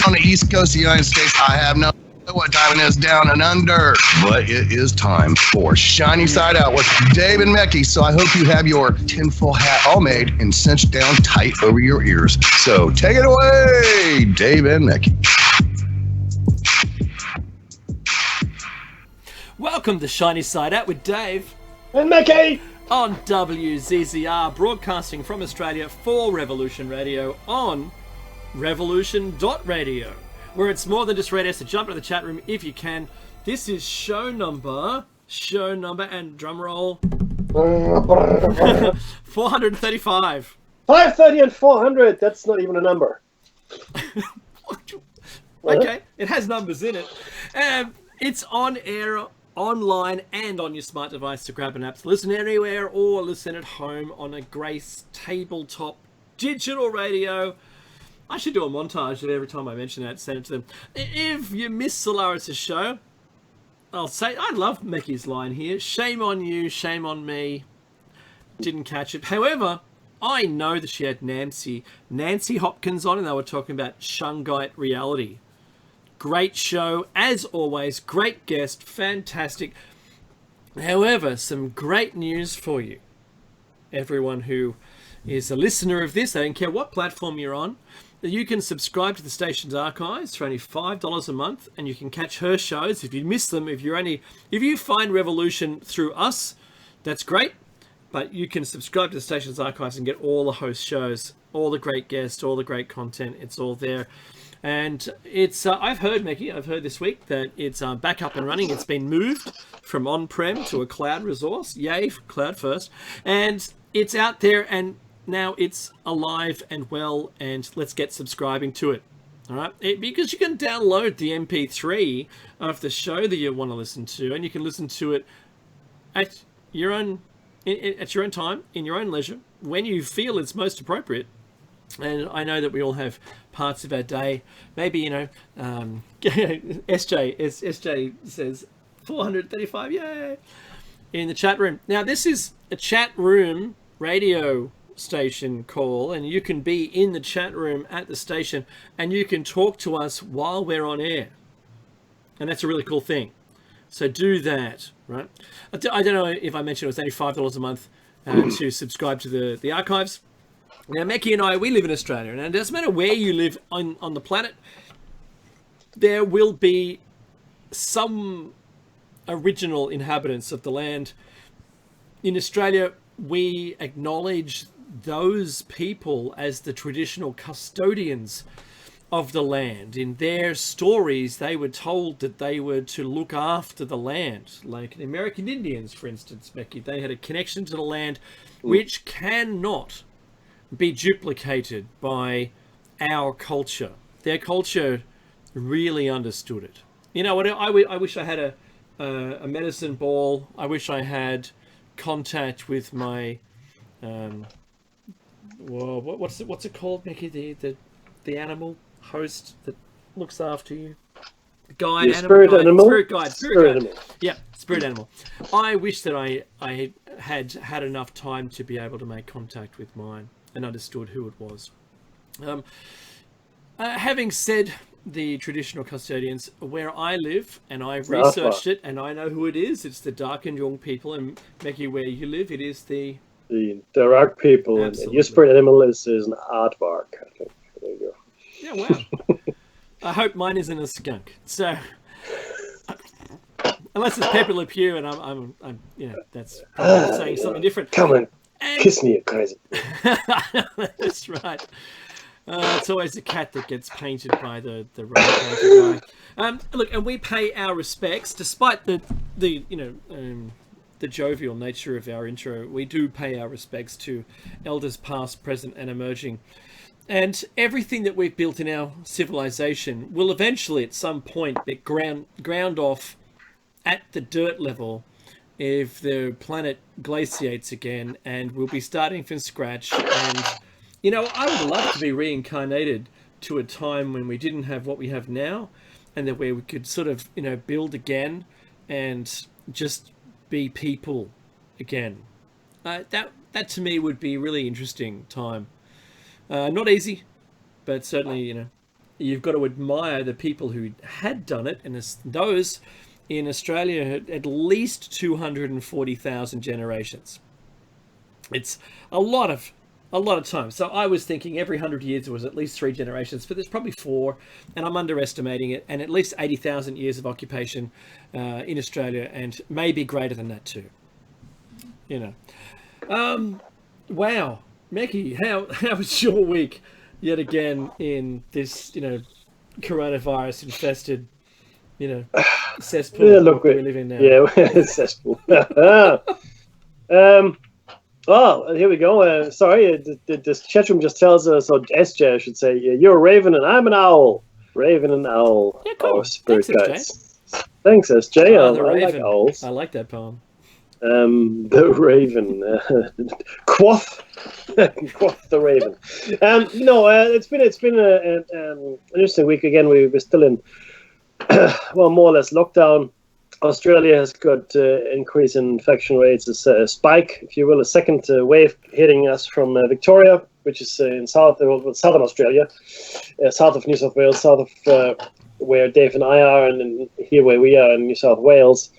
on the East Coast of the United States. I have no idea what time it is down and under, but it is time for Shiny Side Out with Dave and Mecky. So I hope you have your tinfoil hat all made and cinched down tight over your ears. So take it away, Dave and Mecky. Welcome to Shiny Side Out with Dave and Mecky on WZZR, broadcasting from Australia for Revolution Radio on revolution.radio, where it's more than just radio, so jump into the chat room if you can. This is show number, and drum roll, 435. 530 and 400, that's not even a number. Okay, it has numbers in it. It's on air, online, and on your smart device to grab an app to listen anywhere or listen at home on a Grace tabletop digital radio. I should do a montage of every time I mention that, send it to them. If you miss Solaris' show, I'll say, I love Mecky's line here. Shame on you, shame on me. Didn't catch it. However, I know that she had Nancy Hopkins on, and they were talking about Shungite reality. Great show, as always. Great guest, fantastic. However, some great news for you. Everyone who is a listener of this, I don't care what platform you're on, you can subscribe to the station's archives for only $5 a month, and you can catch her shows if you miss them. If you find Revolution through us, that's great. But you can subscribe to the station's archives and get all the host shows, all the great guests, all the great content. It's all there. And it's, I've heard, Mecky, this week that it's back up and running. It's been moved from on-prem to a cloud resource. Yay, cloud first. And it's out there, and now it's alive and well, and let's get subscribing to it. All right? Because you can download the MP3 of the show that you want to listen to, and you can listen to it at your own time, in your own leisure, when you feel it's most appropriate. And I know that we all have parts of our day. Maybe, SJ says 435, yay, in the chat room. Now, this is a chat room radio station call, and you can be in the chat room at the station, and you can talk to us while we're on air. And that's a really cool thing. So do that, right? I don't know if I mentioned it was only $5 a month to subscribe to the archives. Now, Mecky and I, we live in Australia, and it doesn't matter where you live on the planet, there will be some original inhabitants of the land. In Australia, we acknowledge those people as the traditional custodians of the land. In their stories, they were told that they were to look after the land. Like the American Indians, for instance, Mecky, they had a connection to the land which cannot be duplicated by our culture. Their culture really understood it. You know what? I wish I had a medicine ball. I wish I had contact with my what's it called, Mickey? The animal host that looks after you. Guide, your spirit animal. Spirit guide. Yeah, spirit animal. I wish that I had enough time to be able to make contact with mine and understood who it was. Having said the traditional custodians, where I live, and I've researched it, and I know who it is, it's the Dark and Young people, and Mecky, where you live, it is the Dark people, and your spirit animal is an aardvark, I think. There you go. Yeah, wow. I hope mine isn't a skunk. So, unless it's Pepe Le Pew, and I'm that's probably saying something different. Come on. Kiss me, you crazy. That's right. It's always the cat that gets painted by the right guy. Look, and we pay our respects, despite the jovial nature of our intro. We do pay our respects to elders past, present, and emerging. And everything that we've built in our civilization will eventually, at some point, be ground off at the dirt level if the planet glaciates again, and we'll be starting from scratch. And I would love to be reincarnated to a time when we didn't have what we have now, and that where we could sort of build again and just be people again. That to me would be a really interesting time. Not easy, but certainly you've got to admire the people who had done it, and those in Australia had at least 240,000 generations. It's a lot of time. So I was thinking every 100 years there was at least 3 generations, but there's probably 4, and I'm underestimating it. And at least 80,000 years of occupation in Australia, and maybe greater than that too. Wow, Meki, how was your week yet again in this coronavirus infested cesspool that we live in now? Yeah, cesspool. Well, here we go. Sorry, this chat room just tells us, or SJ, I should say, you're a raven and I'm an owl. Raven and owl. Yeah, cool. Our spirit Thanks, guides. Thanks, SJ. Oh, the I raven. like owls. I like that poem. The raven. Quoth. Quoth the raven. It's been an interesting week. Again, we're still in, more or less lockdown. Australia has got increase in infection rates, a spike, if you will, a second wave hitting us from Victoria, which is in southern Australia, south of New South Wales, south of where Dave and I are, and then here where we are in New South Wales.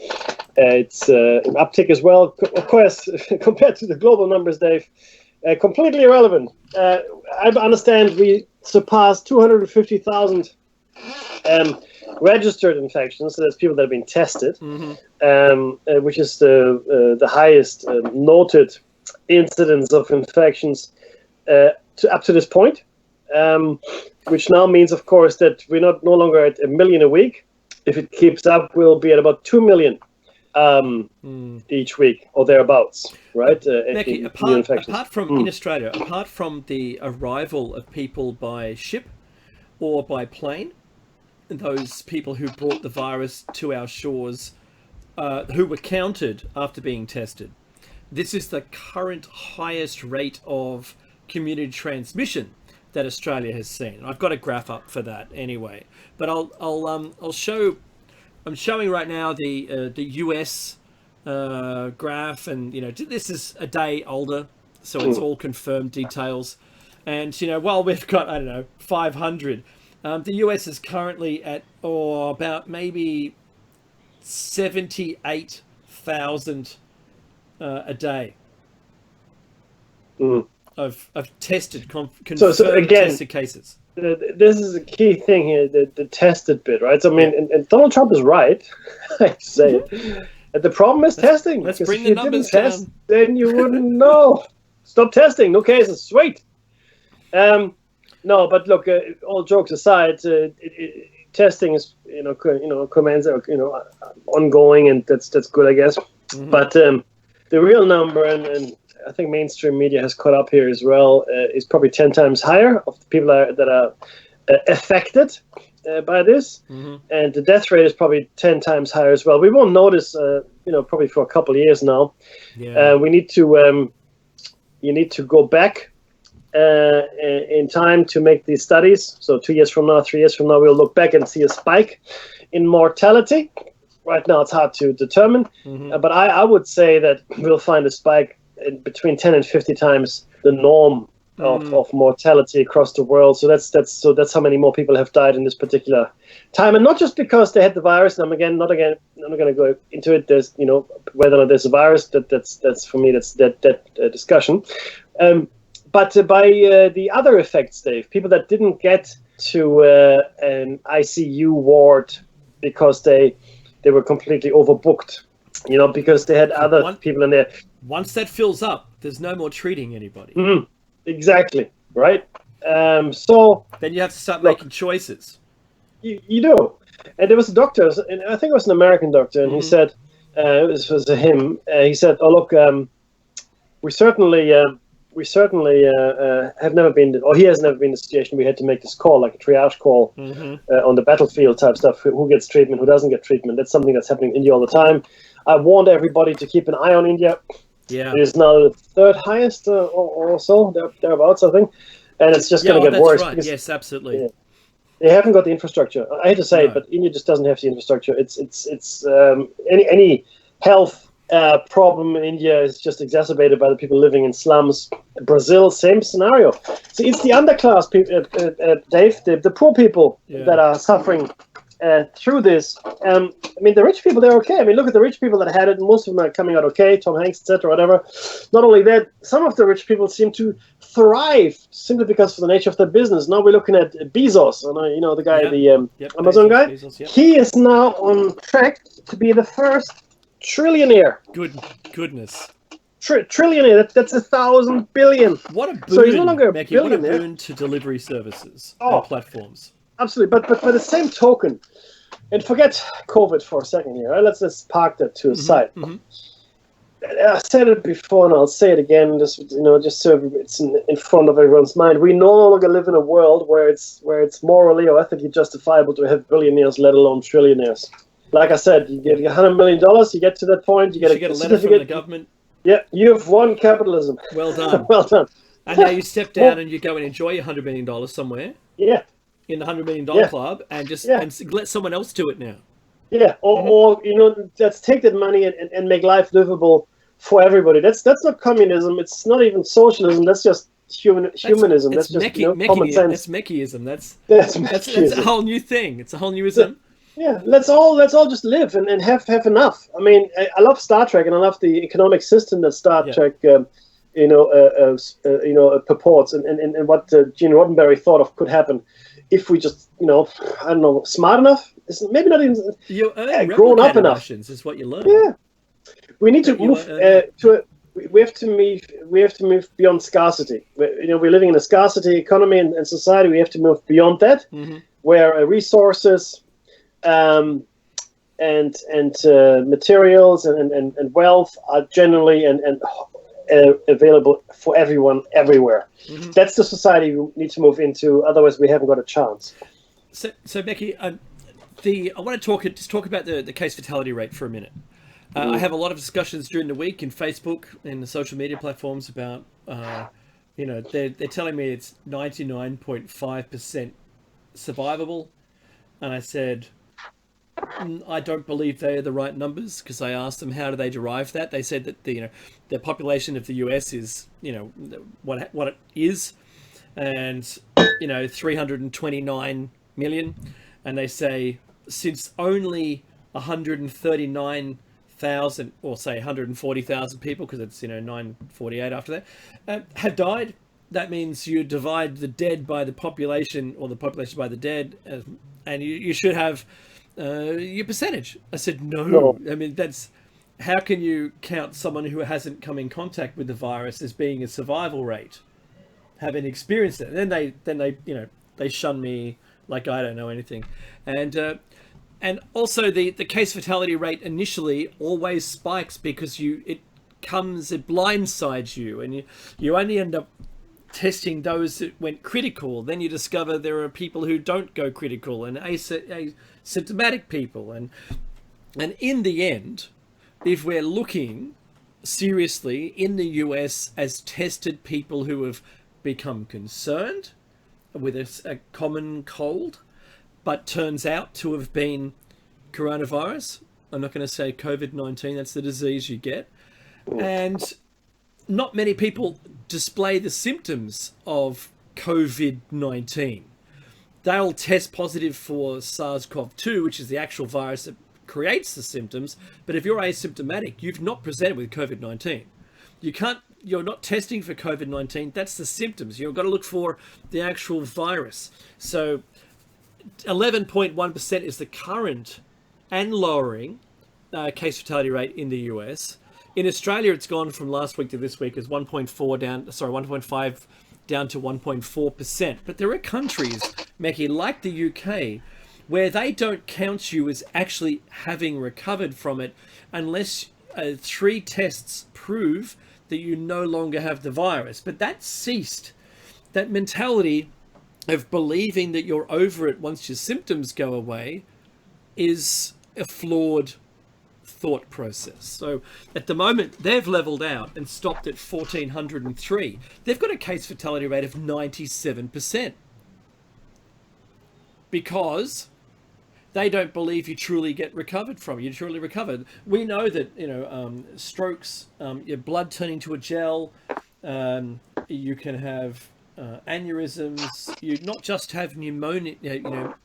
It's an uptick as well. Of course, compared to the global numbers, Dave, completely irrelevant. I understand we surpassed 250,000 registered infections, so that's people that have been tested, which is the highest noted incidence of infections up to this point, which now means, of course, that we're no longer at 1 million a week. If it keeps up, we'll be at about 2 million each week or thereabouts, right? Meki, apart from in Australia, apart from the arrival of people by ship or by plane, those people who brought the virus to our shores, who were counted after being tested, this is the current highest rate of community transmission that Australia has seen. I've got a graph up for that anyway, but I'll show. I'm showing right now the US graph, and this is a day older, so it's all confirmed details. And while we've got 500. The US is currently at about maybe 78,000 a day of tested, confirmed tested cases. This is a key thing here, the tested bit, right? So, I mean, and Donald Trump is right, I say it. The problem is testing. Let's because bring if the you numbers didn't test, down. then you wouldn't know. Stop testing. No cases. Sweet. No, but look. All jokes aside, testing is commands are ongoing, and that's good, I guess. But the real number, and I think mainstream media has caught up here as well, is probably 10 times higher of the people that are affected by this, and the death rate is probably 10 times higher as well. We won't notice, probably for a couple of years now. Yeah. We need to, you need to go back in time to make these studies. So 2 years from now, 3 years from now, we'll look back and see a spike in mortality. Right now, it's hard to determine, but I would say that we'll find a spike in between 10 and 50 times the norm of mortality across the world. So that's how many more people have died in this particular time, and not just because they had the virus. And I'm not going to go into it. There's whether or not there's a virus. That's for me. That's that discussion. But by the other effects, Dave, people that didn't get to an ICU ward because they were completely overbooked, because they had other people in there. Once that fills up, there's no more treating anybody. Exactly, right? So then you have to start making choices. You do. And there was a doctor, and I think it was an American doctor, and he said, it was him, he said, oh, look, we certainly have never been, or he has never been in a situation we had to make this call, like a triage call on the battlefield type stuff, who gets treatment, who doesn't get treatment. That's something that's happening in India all the time. I warned everybody to keep an eye on India. Yeah. It is now the third highest or so, thereabouts, I think. And it's just going to get worse. Right. Yes, absolutely. Yeah, they haven't got the infrastructure. I hate to say it, but India just doesn't have the infrastructure. It's any health problem in India is just exacerbated by the people living in slums. Brazil, same scenario. See, it's the underclass people, Dave, the poor people that are suffering through this. I mean, the rich people, they're okay. I mean, look at the rich people that had it. Most of them are coming out okay, Tom Hanks, etc., whatever. Not only that, some of the rich people seem to thrive simply because of the nature of their business. Now we're looking at Bezos, and you know, the guy, the Amazon guy. Bezos, He is now on track to be the first trillionaire. Goodness. Trillionaire. That's 1,000 billion. What a boon, so he's no longer a Mackie, what a billionaire. boon to delivery services and platforms. Absolutely, but by the same token, and forget COVID for a second here. Right? Let's just park that to a side. I said it before, and I'll say it again. Just so it's in front of everyone's mind. We no longer live in a world where it's morally or ethically justifiable to have billionaires, let alone trillionaires. Like I said, you get $100 million. You get to that point, you get a letter from the government. Yeah, you've won capitalism. Well done. Well done. And now you step down and you go and enjoy your $100 million somewhere. Yeah. In the $100 million club, and just and let someone else do it now. Yeah, or let's take that money and make life livable for everybody. That's not communism. It's not even socialism. That's just humanism. That's just common sense. That's Meckyism. That's Meckyism. a whole new thing. It's a whole new ism. Yeah, let's all just live and have enough. I mean, I love Star Trek, and I love the economic system that Star Trek purports, and what Gene Roddenberry thought of could happen if we just, I don't know, smart enough. Maybe not even grown up enough. Is what you learn. Yeah, we need to move we have to move beyond scarcity. We're living in a scarcity economy and society. We have to move beyond that, where resources and materials and wealth are generally and available for everyone everywhere. That's the society we need to move into. Otherwise, we haven't got a chance. So Becky, I want to talk about the case fatality rate for a minute. I have a lot of discussions during the week in Facebook and the social media platforms about, they're telling me it's 99.5% survivable, and I said, I don't believe they are the right numbers, because I asked them how do they derive that. They said that the population of the US is what it is, and 329 million, and they say since only 139,000 or say 140,000 people, because it's 948 after that, have died. That means you divide the dead by the population, or the population by the dead, and you should have your percentage. I said, no. I mean, how can you count someone who hasn't come in contact with the virus as being a survival rate, having experienced it? And then they shun me like I don't know anything. And also the case fatality rate initially always spikes because it blindsides you, and you only end up testing those that went critical. Then you discover there are people who don't go critical, and asymptomatic people, and in the end, if we're looking seriously in the US as tested people who have become concerned with a common cold, but turns out to have been coronavirus. I'm not going to say COVID-19, that's the disease you get. And not many people display the symptoms of COVID-19. They'll test positive for SARS-CoV-2, which is the actual virus that creates the symptoms. But if you're asymptomatic, you've not presented with COVID-19. You're not testing for COVID-19. That's the symptoms. You've got to look for the actual virus. So 11.1% is the current and lowering case fatality rate in the US. In Australia, it's gone from last week to this week as 1.5 down to 1.4%. But there are countries, Mackie, like the UK, where they don't count you as actually having recovered from it unless 3 tests prove that you no longer have the virus. But that ceased. That mentality of believing that you're over it once your symptoms go away is a flawed thought process. So at the moment, they've leveled out and stopped at 1,403. They've got a case fatality rate of 97%. Because they don't believe you truly get recovered from. You truly recovered. We know that strokes, your blood turning to a gel. You can have aneurysms. You not just have pneumonia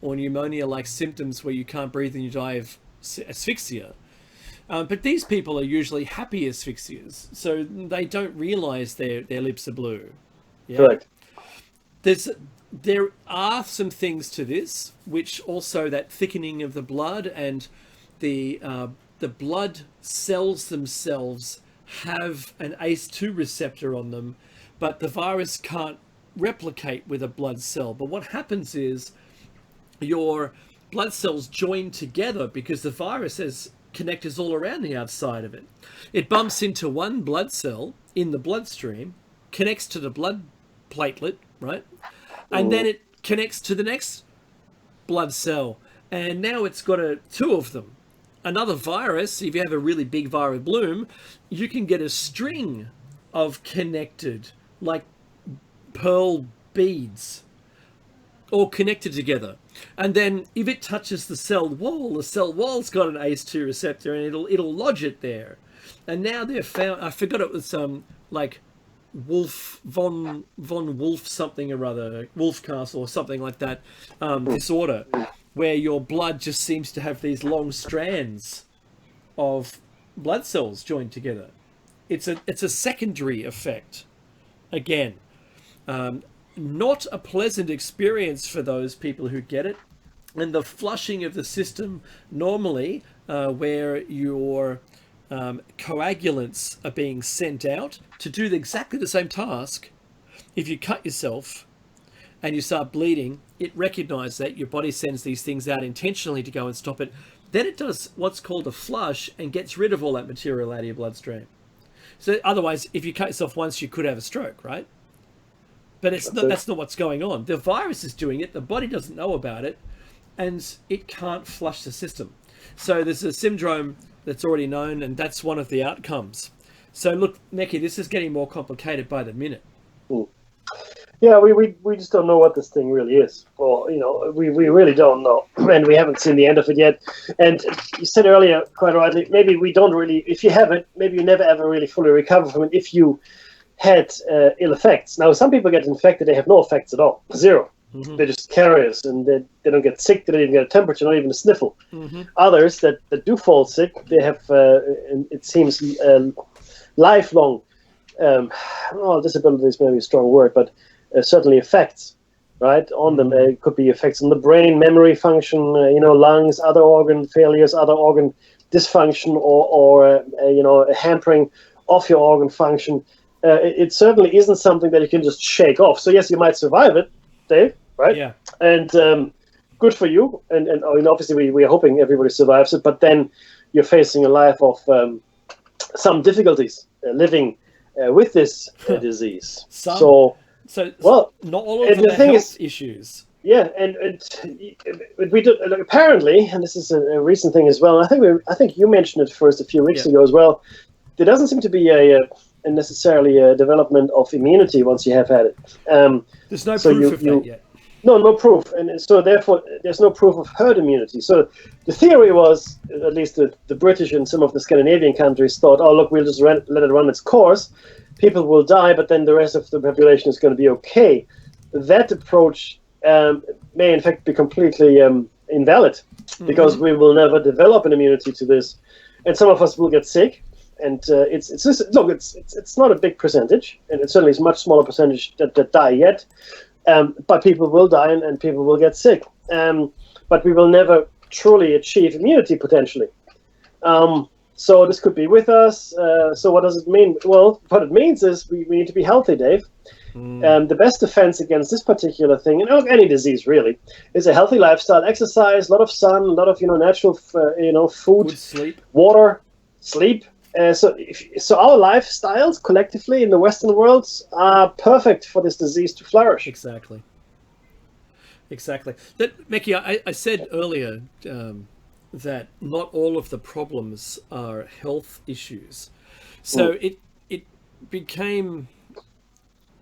or pneumonia-like symptoms where you can't breathe and you die of asphyxia. But these people are usually happy asphyxias, so they don't realise their lips are blue. Yeah? Correct. There are some things to this, which also that thickening of the blood and the blood cells themselves have an ACE2 receptor on them, but the virus can't replicate with a blood cell. But what happens is your blood cells join together because the virus has connectors all around the outside of it. It bumps into one blood cell in the bloodstream, connects to the blood platelet, right? And then it connects to the next blood cell. And now it's got two of them. Another virus, if you have a really big viral bloom, you can get a string of connected, like pearl beads, all connected together. And then if it touches the cell wall's got an ACE2 receptor and it'll lodge it there. And now they've found, I forgot it was like von Wolf something or other, Wolf Castle or something like that, disorder, where your blood just seems to have these long strands of blood cells joined together. It's a secondary effect. Again, not a pleasant experience for those people who get it. And the flushing of the system normally, where your coagulants are being sent out to do exactly the same task. If you cut yourself and you start bleeding, it recognizes that your body sends these things out intentionally to go and stop it. Then it does what's called a flush and gets rid of all that material out of your bloodstream. So otherwise, if you cut yourself once, you could have a stroke, right? But that's not what's going on. The virus is doing it. The body doesn't know about it, and it can't flush the system. So there's a syndrome that's already known, and that's one of the outcomes. So look, Neki, this is getting more complicated by the minute. Yeah, we just don't know what this thing really is. Well, we really don't know, and we haven't seen the end of it yet. And you said earlier, quite rightly, maybe we don't really, if you have it, maybe you never ever really fully recover from it if you had ill effects. Now, some people get infected, they have no effects at all, zero. Mm-hmm. They're just carriers, and they don't get sick, they don't even get a temperature, not even a sniffle. Mm-hmm. Others that do fall sick, they have, it seems, lifelong, disability is maybe a strong word, but certainly effects, right, on them. It could be effects on the brain, memory function, lungs, other organ failures, other organ dysfunction, or a hampering of your organ function. It certainly isn't something that you can just shake off. So yes, you might survive it, Dave, right? Yeah. And good for you. And obviously we are hoping everybody survives it, but then you're facing a life of some difficulties living with this disease. So not all of the health issues. Yeah, and we do, apparently, and this is a recent thing as well. I think you mentioned it first a few weeks ago as well. There doesn't seem to be a necessarily a development of immunity once you have had it. There's no proof of that yet. No proof, and so therefore there's no proof of herd immunity. So the theory was, at least the British and some of the Scandinavian countries thought, oh look, we'll just let it run its course. People will die, but then the rest of the population is going to be okay. That approach may in fact be completely invalid, because we will never develop an immunity to this, and some of us will get sick. And it's not a big percentage, and it certainly is a much smaller percentage that die yet. But people will die and people will get sick. But we will never truly achieve immunity potentially. So this could be with us. So what does it mean? Well, what it means is we need to be healthy, Dave. The best defense against this particular thing, and any disease really, is a healthy lifestyle, exercise, a lot of sun, a lot of natural food, good sleep, water, sleep. So our lifestyles collectively in the Western world are perfect for this disease to flourish. Exactly. That, Mickey, I said earlier that not all of the problems are health issues. So it became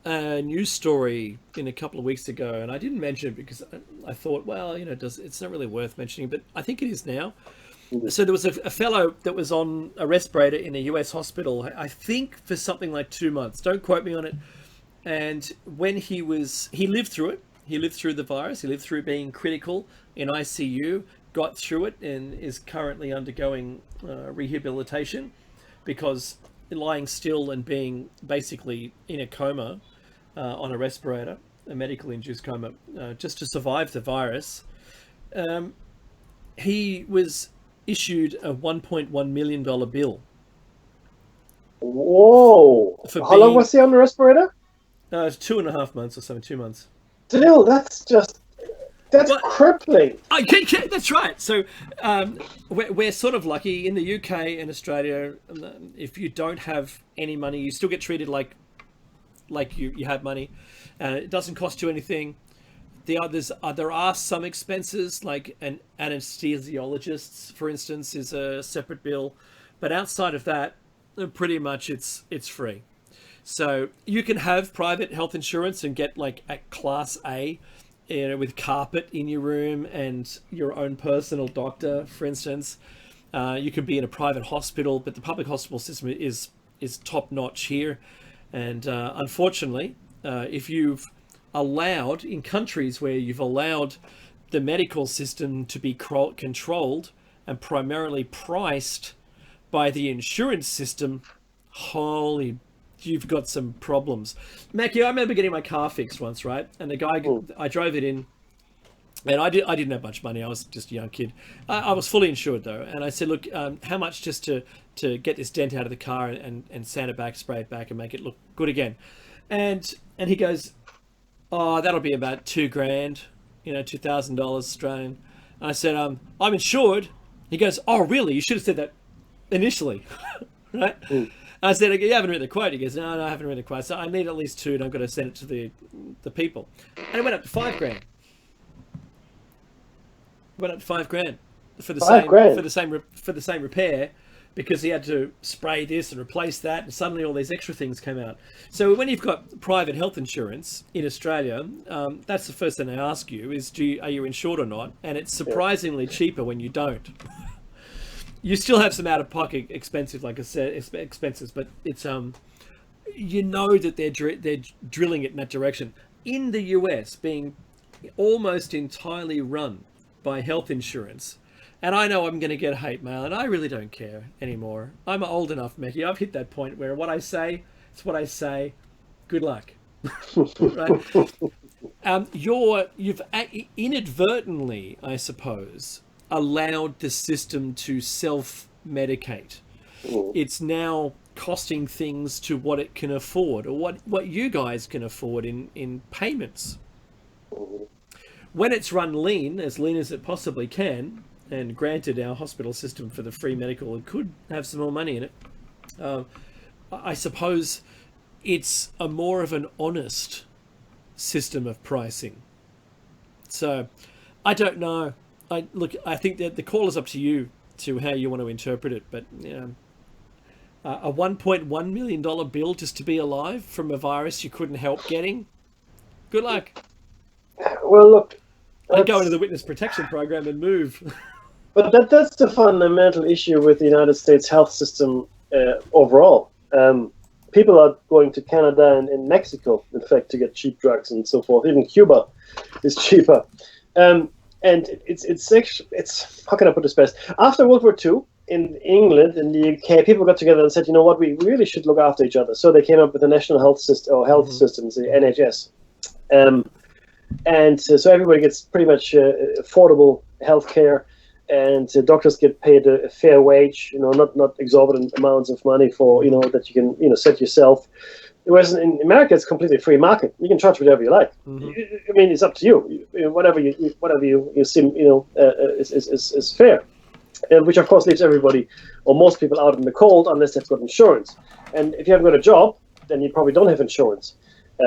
a news story in a couple of weeks ago, and I didn't mention it because I thought, well, it's not really worth mentioning, but I think it is now. So there was a fellow that was on a respirator in a US hospital, I think for something like 2 months. Don't quote me on it. And when he lived through it. He lived through the virus. He lived through being critical in ICU, got through it, and is currently undergoing rehabilitation because lying still and being basically in a coma on a respirator, a medical induced coma, just to survive the virus. He was issued a $1.1 million bill. Whoa! How long was he on the respirator? 2.5 months or something, 2 months. Still, that's crippling. That's right. So we're sort of lucky in the UK and Australia. If you don't have any money, you still get treated like you have money. It doesn't cost you anything. There are some expenses, like an anesthesiologist, for instance, is a separate bill. But outside of that, pretty much it's free. So you can have private health insurance and get like a class A, with carpet in your room and your own personal doctor, for instance. You can be in a private hospital, but the public hospital system is top notch here. And unfortunately, if you've allowed, in countries where you've allowed the medical system to be controlled and primarily priced by the insurance system, you've got some problems. Mackie, I remember getting my car fixed once, right? And the guy, I drove it in, and I didn't have much money. I was just a young kid. I was fully insured though, and I said, look, how much just to get this dent out of the car and sand it back, spray it back, and make it look good again? And he goes, oh, that'll be about $2,000, $2,000 Australian. And I said, I'm insured. He goes, oh, really? You should have said that initially, right? I said, you haven't written the quote. He goes, no, I haven't written the quote. So I need at least 2, and I've got to send it to the people. And it went up to $5,000. It went up to $5,000 for the same repair, because he had to spray this and replace that, and suddenly all these extra things came out. So when you've got private health insurance in Australia, that's the first thing they ask you is, are you insured or not? And it's surprisingly cheaper when you don't. You still have some out-of-pocket expenses, like I said, expenses, but it's that they're drilling it in that direction. In the US, being almost entirely run by health insurance, and I know I'm going to get hate mail, and I really don't care anymore. I'm old enough, Mackie. I've hit that point where what I say, it's what I say. Good luck. Right? You've inadvertently, I suppose, allowed the system to self-medicate. It's now costing things to what it can afford, or what you guys can afford in payments. When it's run lean as it possibly can, and granted our hospital system for the free medical, it could have some more money in it, I suppose it's a more of an honest system of pricing. So I don't know. I think that the call is up to you to how you want to interpret it, but a $1.1 million bill just to be alive from a virus you couldn't help getting. Good luck. Well, look, I'd go into the witness protection program and move. But that's the fundamental issue with the United States health system overall. People are going to Canada and Mexico, in fact, to get cheap drugs and so forth. Even Cuba is cheaper. And it's how can I put this best? After World War II, in England, in the UK, people got together and said, you know what, we really should look after each other. So they came up with the national health system, or health systems, the NHS. So everybody gets pretty much affordable health care, and doctors get paid a fair wage, not exorbitant amounts of money for, that you can, set yourself. Whereas in America, it's completely free market. You can charge whatever you like. I mean, it's up to you. Whatever you seem, is fair. Which of course leaves everybody, or most people, out in the cold unless they've got insurance. And if you haven't got a job, then you probably don't have insurance,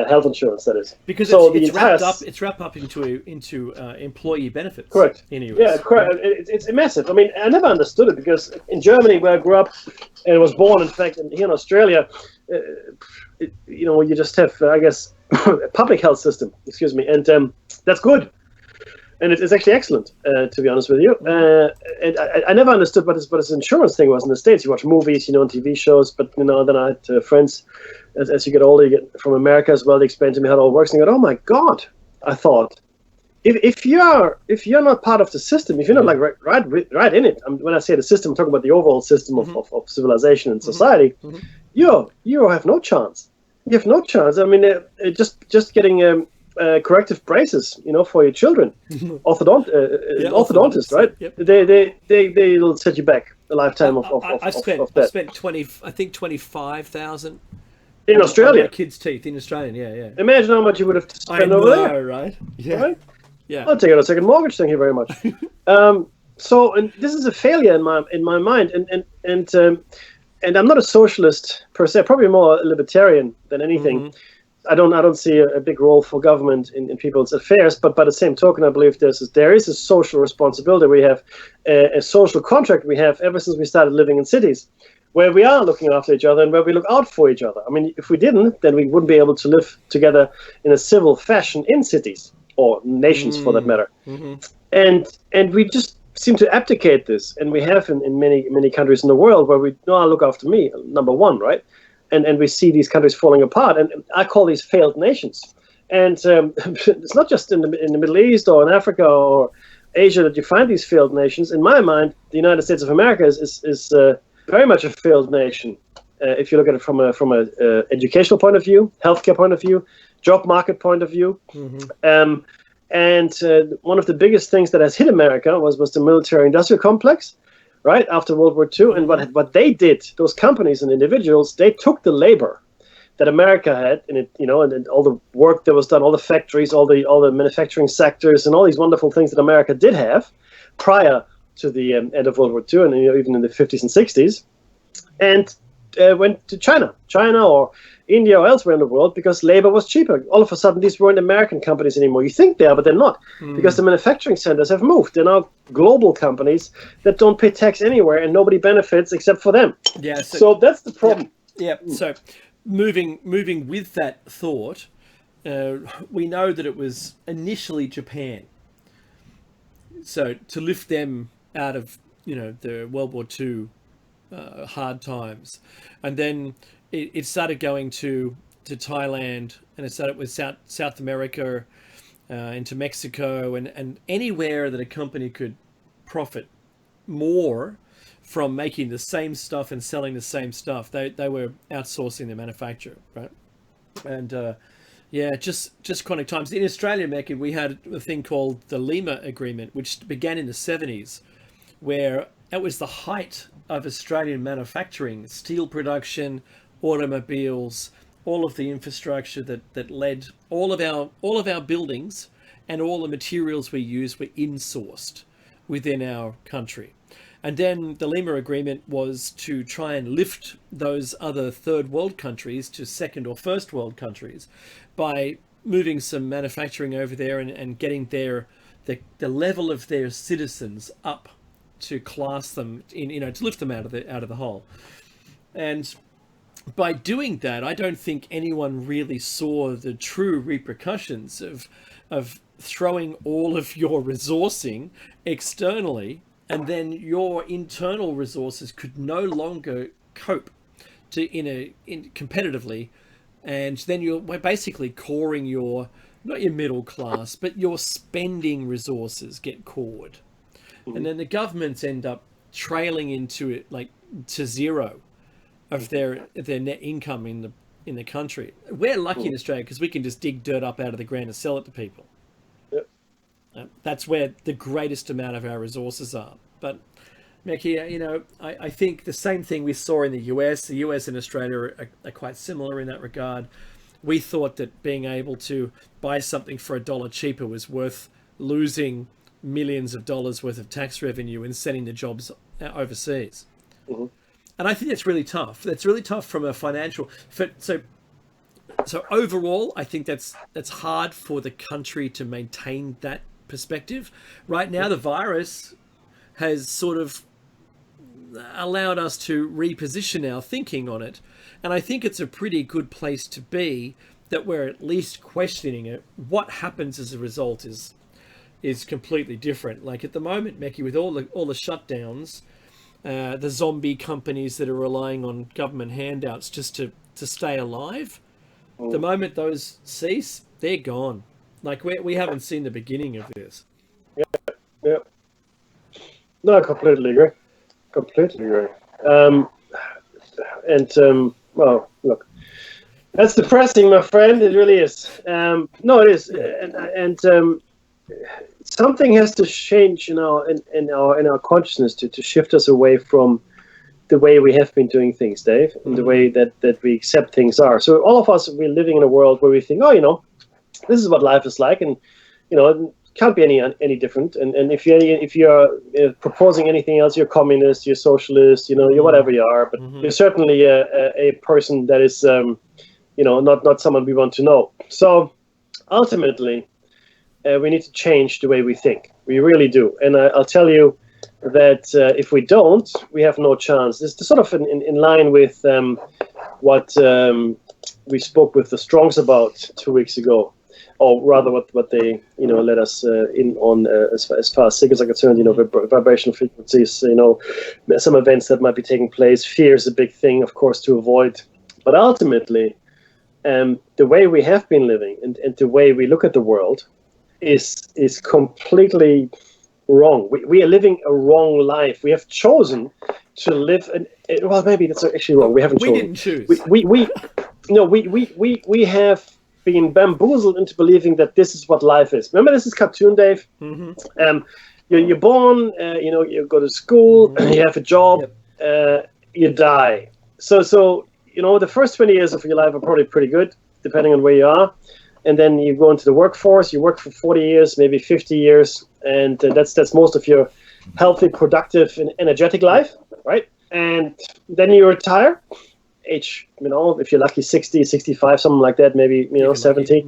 health insurance, that is. Because so it's wrapped up into employee benefits. Correct. In the US. Yeah, correct. It's massive. I mean, I never understood it, because in Germany, where I grew up and was born, in fact, and here in Australia, you just have, I guess, a public health system. Excuse me, and that's good. And it's actually excellent, to be honest with you. And I never understood what this insurance thing was in the States. You watch movies, and TV shows, but then I had friends, as you get older, you get from America as well. They explain to me how it all works, and I go, "Oh my God!" I thought, if you're not part of the system, if you're not like right in it. When I say the system, I'm talking about the overall system of civilization and society. You have no chance. You have no chance. I mean, just getting corrective braces, for your children. Orthodontists, right? Yep. They will set you back a lifetime of that. I spent 25,000 in Australia. On my kids' teeth in Australia. Yeah. Imagine how much you would have to spend over there, right? Yeah. Right? Yeah. I'll take out a second mortgage. Thank you very much. So, and this is a failure in my mind, and I'm not a socialist per se. Probably more a libertarian than anything. I don't see a big role for government in people's affairs, but by the same token, I believe there is a social responsibility. We have a social contract we have ever since we started living in cities, where we are looking after each other and where we look out for each other. I mean, if we didn't, then we wouldn't be able to live together in a civil fashion in cities or nations, for that matter. And we just seem to abdicate this, and we have in many countries in the world where we I look after me, number one, right? And we see these countries falling apart, and I call these failed nations. And it's not just in the Middle East or in Africa or Asia that you find these failed nations. In my mind, the United States of America is very much a failed nation. If you look at it from a educational point of view, healthcare point of view, job market point of view. And one of the biggest things that has hit America was the military-industrial complex. Right after World War II, and what they did, those companies and individuals, they took the labor that America had in it, and all the work that was done, all the factories, all the manufacturing sectors, and all these wonderful things that America did have prior to the end of World War II, and even in the 50s and 60s, and went to China or India or elsewhere in the world because labor was cheaper. All of a sudden, these weren't American companies anymore. You think they are, but they're not, because the manufacturing centers have moved. They're now global companies that don't pay tax anywhere, and nobody benefits except for them. Yeah. So that's the problem. Yeah. So moving with that thought, we know that it was initially Japan. So to lift them out of the World War II hard times, and then it started going to Thailand, and it started with South America, into Mexico, and anywhere that a company could profit more from making the same stuff and selling the same stuff, they were outsourcing the manufacture, right? And just chronic times. In Australia, Mackie, we had a thing called the Lima Agreement, which began in the 70s, where it was the height of Australian manufacturing, steel production, automobiles, all of the infrastructure that led all of our buildings, and all the materials we use were insourced within our country. And then the Lima Agreement was to try and lift those other third world countries to second or first world countries by moving some manufacturing over there and getting the level of their citizens up to class them in, to lift them out of the hole. And by doing that, I don't think anyone really saw the true repercussions of throwing all of your resourcing externally, and then your internal resources could no longer cope competitively, and then you're basically coring not your middle class, but your spending resources get cored. And then the governments end up trailing into it, like to zero of their net income in the country. We're lucky in Australia because we can just dig dirt up out of the ground and sell it to people. Yep. That's where the greatest amount of our resources are. But Mackie, I think the same thing we saw in the US. The US and Australia are quite similar in that regard. We thought that being able to buy something for $1 cheaper was worth losing millions of dollars worth of tax revenue and sending the jobs overseas. And I think that's really tough. That's really tough from a financial. So overall, I think that's hard for the country to maintain that perspective. Right now, the virus has sort of allowed us to reposition our thinking on it. And I think it's a pretty good place to be, that we're at least questioning it. What happens as a result is completely different. Like at the moment, Meki, with all the shutdowns, the zombie companies that are relying on government handouts just to stay alive, the moment those cease, they're gone. Like we haven't seen the beginning of this. Yeah. No, I completely agree. Well, look, that's depressing, my friend. It really is. No, it is, and something has to change in our consciousness to shift us away from the way we have been doing things, Dave, and the way that we accept things are. So all of us, we're living in a world where we think, this is what life is like, and it can't be any different. And if you're proposing anything else, you're communist, you're socialist, you're whatever you are, but you're certainly a person that is not someone we want to know. So ultimately, we need to change the way we think. We really do. And I'll tell you that if we don't, we have no chance. This is sort of in line with what we spoke with the Strongs about 2 weeks ago, or rather what they let us in on as far as signals are concerned. Vibrational frequencies. Some events that might be taking place. Fear is a big thing, of course, to avoid. But ultimately, the way we have been living and the way we look at the world is completely wrong. We are living a wrong life. We have chosen to live well, maybe that's actually wrong. We haven't chosen. We didn't choose. We have been bamboozled into believing that this is what life is. Remember, this is cartoon, Dave. You're born. You go to school. You have a job. You die. So the first 20 years of your life are probably pretty good, depending on where you are. And then you go into the workforce, you work for 40 years, maybe 50 years, and that's most of your healthy, productive, and energetic life, right? And then you retire, age, if you're lucky, 60, 65, something like that, maybe, 70,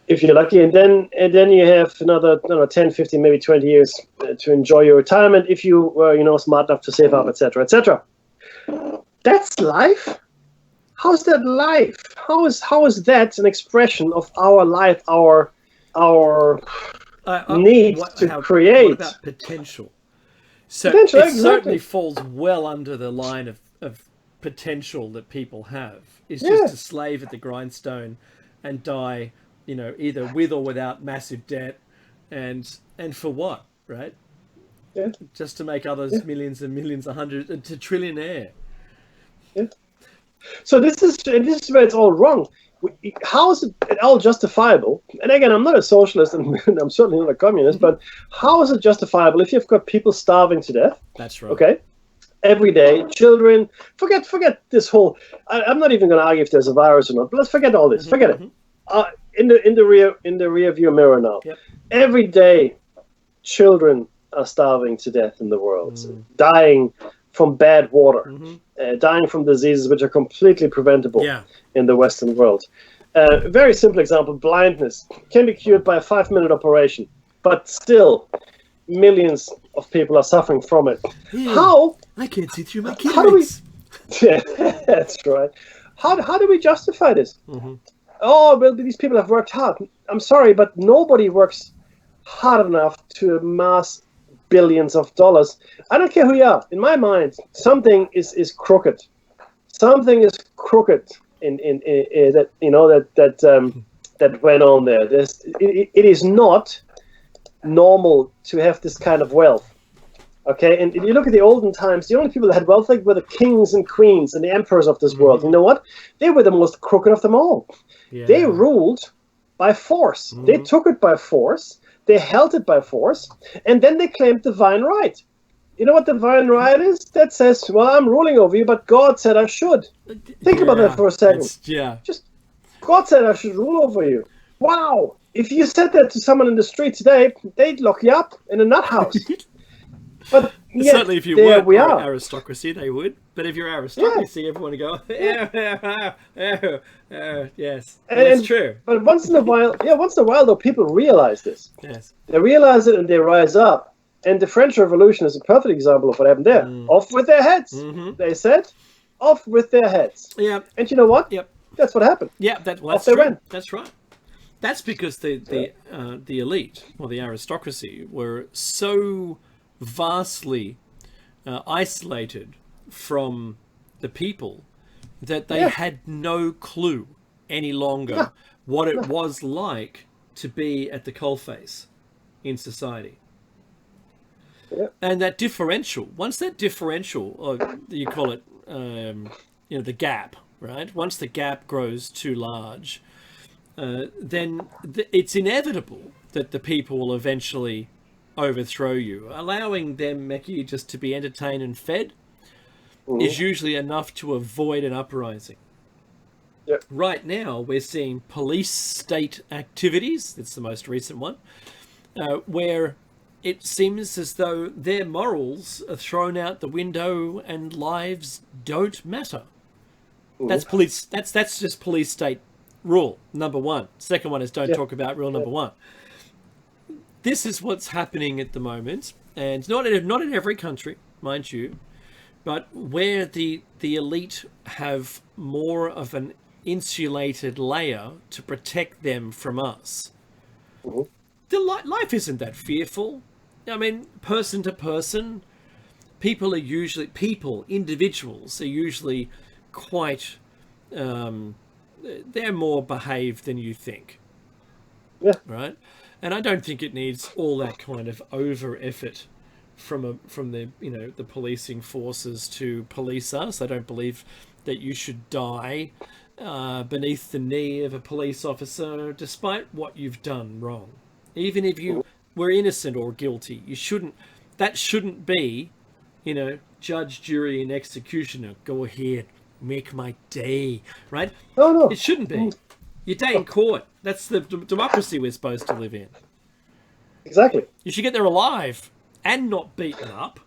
if you're lucky. And then you have another, 10, 15, maybe 20 years to enjoy your retirement if you were, smart enough to save up, etc., etc. That's life? How's that life? How is that an expression of our life, our need to create? What about potential? So potential, it exactly. certainly falls well under the line of potential that people have. Is just to slave at the grindstone and die, either with or without massive debt, and for what, right? Yeah. Just to make others millions and millions, hundreds, to trillionaire. Yeah. So this is where it's all wrong. How is it all justifiable? And again, I'm not a socialist, and I'm certainly not a communist. But how is it justifiable if you've got people starving to death? That's right. Okay, every day, children. Forget this whole. I'm not even going to argue if there's a virus or not. But let's forget all this. Forget it. In the rear view mirror now. Yep. Every day, children are starving to death in the world, dying from bad water, dying from diseases which are completely preventable in the Western world. Very simple example, blindness can be cured by a 5-minute operation, but still millions of people are suffering from it. Yeah, how? I can't see through my How do we? kidneys. That's right. How do we justify this? Oh, well, these people have worked hard. I'm sorry, but nobody works hard enough to amass billions of dollars. I don't care who you are. In my mind, something is crooked. Something is crooked in that went on there. It is not normal to have this kind of wealth. Okay, and if you look at the olden times, the only people that had wealth were the kings and queens and the emperors of this world. You know what? They were the most crooked of them all. Yeah. They ruled by force. They took it by force. They held it by force, and then they claimed divine right. You know what divine right is? That says, well, I'm ruling over you, but God said I should. Think about that for a second. Just God said I should rule over you. Wow. If you said that to someone in the street today, they'd lock you up in a nut house. But certainly if you were aristocracy, they would. But if you're aristocracy, everyone would go, yes. That's true. But once in a while, though, people realize this. Yes. They realize it and they rise up And the French Revolution is a perfect example of what happened there. Off with their heads. They said, off with their heads. Yeah. And you know what? Yep. That's what happened. Yeah, that's Off they true. went. That's right. That's because the elite or the aristocracy were so vastly isolated from the people that they had no clue any longer what it was like to be at the coalface in society. Yeah. And that differential, once that differential, or you call it, the gap, right? Once the gap grows too large, then it's inevitable that the people will eventually overthrow you. Allowing them, Meki, just to be entertained and fed is usually enough to avoid an uprising. Yep. Right now, we're seeing police state activities. That's the most recent one, where it seems as though their morals are thrown out the window and lives don't matter. That's police. That's just police state rule number one. Second one is don't talk about rule number one. This is what's happening at the moment, and not in every country, mind you, but where the elite have more of an insulated layer to protect them from us. The life isn't that fearful. I mean, person to person, individuals are usually quite, they're more behaved than you think. Yeah. Right? And I don't think it needs all that kind of over effort from the the policing forces to police us. I don't believe that you should die beneath the knee of a police officer despite what you've done wrong. Even if you were innocent or guilty, that shouldn't be, judge, jury, and executioner. Go ahead, make my day, right? No. It shouldn't be. Your day in court. That's the democracy we're supposed to live in. Exactly. You should get there alive and not beaten up,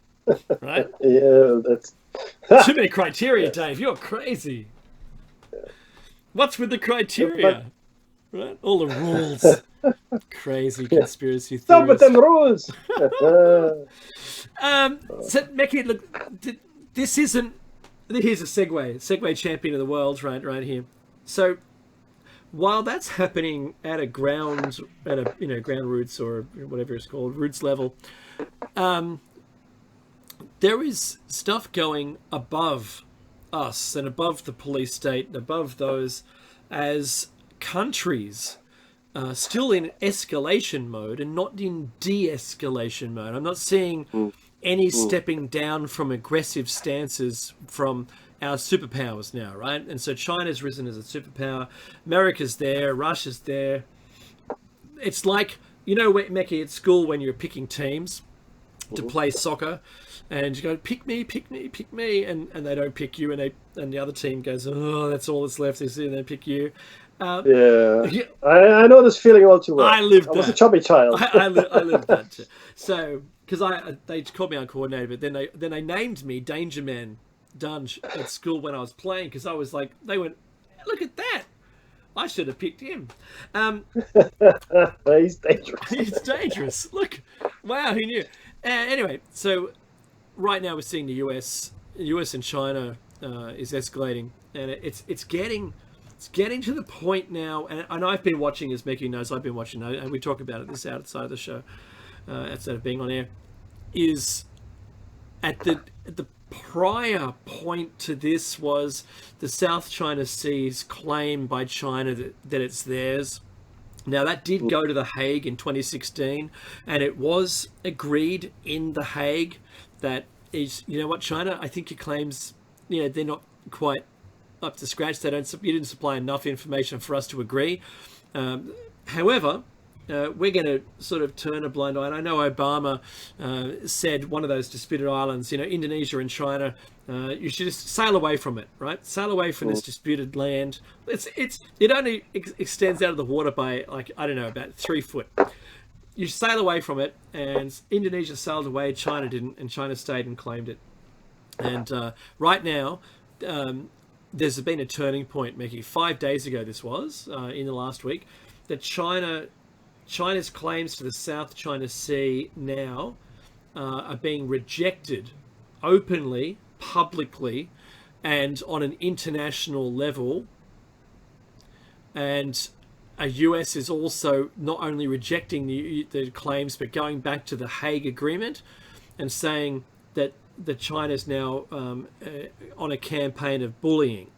right? Yeah, that's too many criteria, Dave. You're crazy. What's with the criteria? Right? All the rules. Crazy conspiracy theories. Stop with them rules. So, Meki, look, this isn't. Here's a segue champion of the world, right here. So, while that's happening at a ground roots or whatever it's called, roots level, there is stuff going above us and above the police state and above those as countries still in escalation mode and not in de-escalation mode. I'm not seeing any stepping down from aggressive stances from our superpowers now, right? And so China's risen as a superpower. America's there. Russia's there. It's like, Meki, at school when you're picking teams to play soccer and you go, pick me, and they don't pick you, and the other team goes, oh, that's all that's left, and they pick you. I know this feeling all too well. I was a chubby child. I lived that too. So, because they called me uncoordinated, but then they named me Danger Man Dunge at school when I was playing, because I was like, they went, look at that, I should have picked him. He's dangerous. He's dangerous. Look, wow, he knew. Anyway, so right now we're seeing the US and China is escalating, and it's getting to the point now, and I've been watching, as Mickey knows, I've been watching, and we talk about it this outside of the show, outside of being on air, is at the prior point to this was the South China Sea's claim by China that it's theirs. Now, that did go to The Hague in 2016, and it was agreed in The Hague that is, China, I think your claims, they're not quite up to scratch. You didn't supply enough information for us to agree. However, we're going to sort of turn a blind eye. And I know Obama said one of those disputed islands, Indonesia and China, you should just sail away from it, right? Sail away from this disputed land. It only extends out of the water by, about 3 foot. You sail away from it, and Indonesia sailed away, China didn't, and China stayed and claimed it. And right now, there's been a turning point, Mickey. 5 days ago, this was, in the last week, that China's claims to the South China Sea now are being rejected openly, publicly, and on an international level. And a US is also not only rejecting the claims, but going back to the Hague Agreement and saying that China's now on a campaign of bullying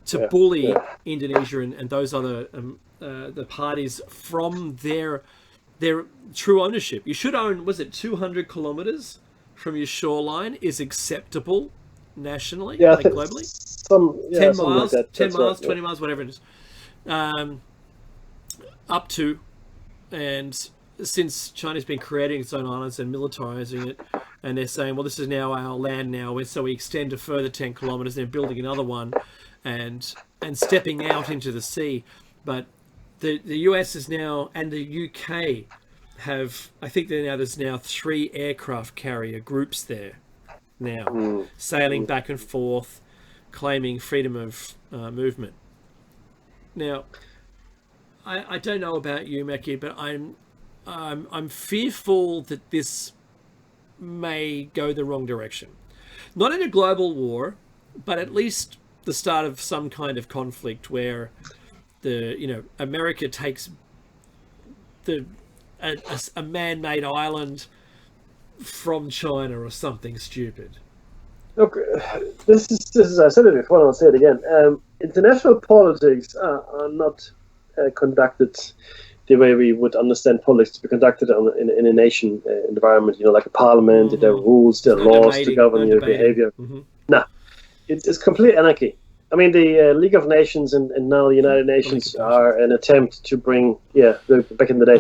to bully Indonesia and those other the parties from their true ownership. You should own, was it 200 kilometers from your shoreline is acceptable nationally, like globally? 10 miles, like 10 miles, right, 20 miles, whatever it is. Up to, and since China's been creating its own islands and militarizing it, and they're saying, well, this is now our land now, so we extend a further 10 kilometers, they're building another one and stepping out into the sea. But the US is now, and the UK have, I think there's now 3 aircraft carrier groups there now, sailing back and forth, claiming freedom of movement. Now, I don't know about you, Meki, but I'm fearful that this may go the wrong direction. Not in a global war, but at least the start of some kind of conflict where America takes a man-made island from China or something stupid. Look, this is I said it before and I'll say it again. International politics are not conducted the way we would understand politics to be conducted in a nation environment, like a parliament. There are rules, there are laws to govern your behavior. No, it's complete anarchy. I mean, the League of Nations and now the United Nations are an attempt to bring, back in the day,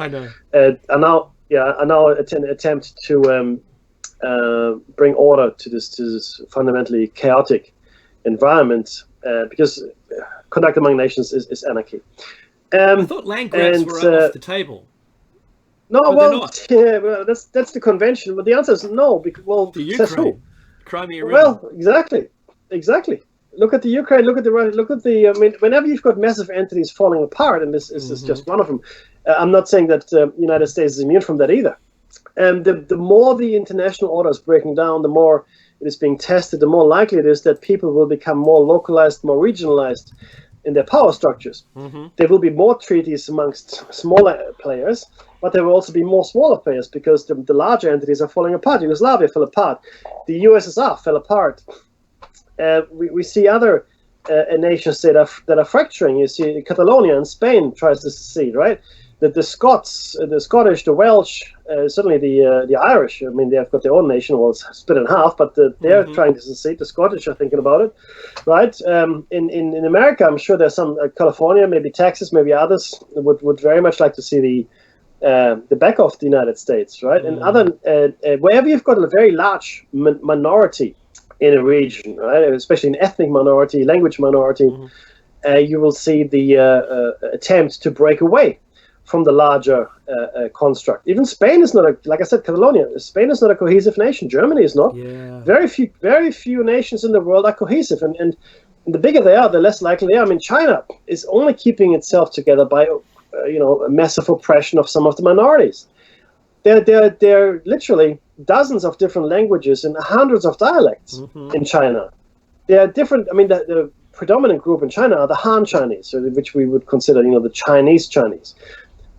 I know. are now an attempt to bring order to this fundamentally chaotic environment, because conduct among nations is anarchy. I thought land grabs were off the table. No, well, that's the convention, but the answer is no. Because, the Ukraine, says who? Crimea River. Well, exactly. Look at the Ukraine. Look at the. I mean, whenever you've got massive entities falling apart, and this is just one of them. I'm not saying that the United States is immune from that either. And the more the international order is breaking down, the more it is being tested, the more likely it is that people will become more localized, more regionalized in their power structures. There will be more treaties amongst smaller players, but there will also be more smaller players because the larger entities are falling apart. Yugoslavia fell apart. The USSR fell apart. We see other nations that are fracturing. You see Catalonia in Spain tries to secede, right? The Scots, the Scottish, the Welsh, certainly the Irish. I mean, they've got their own nation. Well, it's split in half, but they're trying to secede. The Scottish are thinking about it, right? In America, I'm sure there's some California, maybe Texas, maybe others would very much like to see the back of the United States, right? And other wherever you've got a very large minority in a region, right, especially an ethnic minority, language minority, you will see the attempt to break away from the larger construct. Even Spain is not like I said, Catalonia. Spain is not a cohesive nation. Germany is not. Yeah. Very few nations in the world are cohesive, and the bigger they are, the less likely they are. I mean, China is only keeping itself together by a massive oppression of some of the minorities. There are literally dozens of different languages and hundreds of dialects in China. There are different. I mean, the predominant group in China are the Han Chinese, which we would consider, the Chinese Chinese.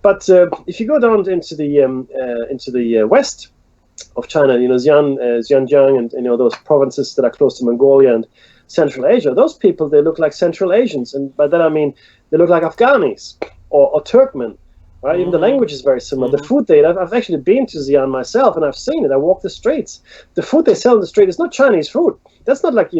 But if you go down into the west of China, Xinjiang and those provinces that are close to Mongolia and Central Asia, those people, they look like Central Asians, and by that I mean they look like Afghanis or Turkmen. Right? Even the language is very similar. The food I've actually been to Xi'an myself, and I've seen it. I walk the streets. The food they sell in the street is not Chinese food. That's not like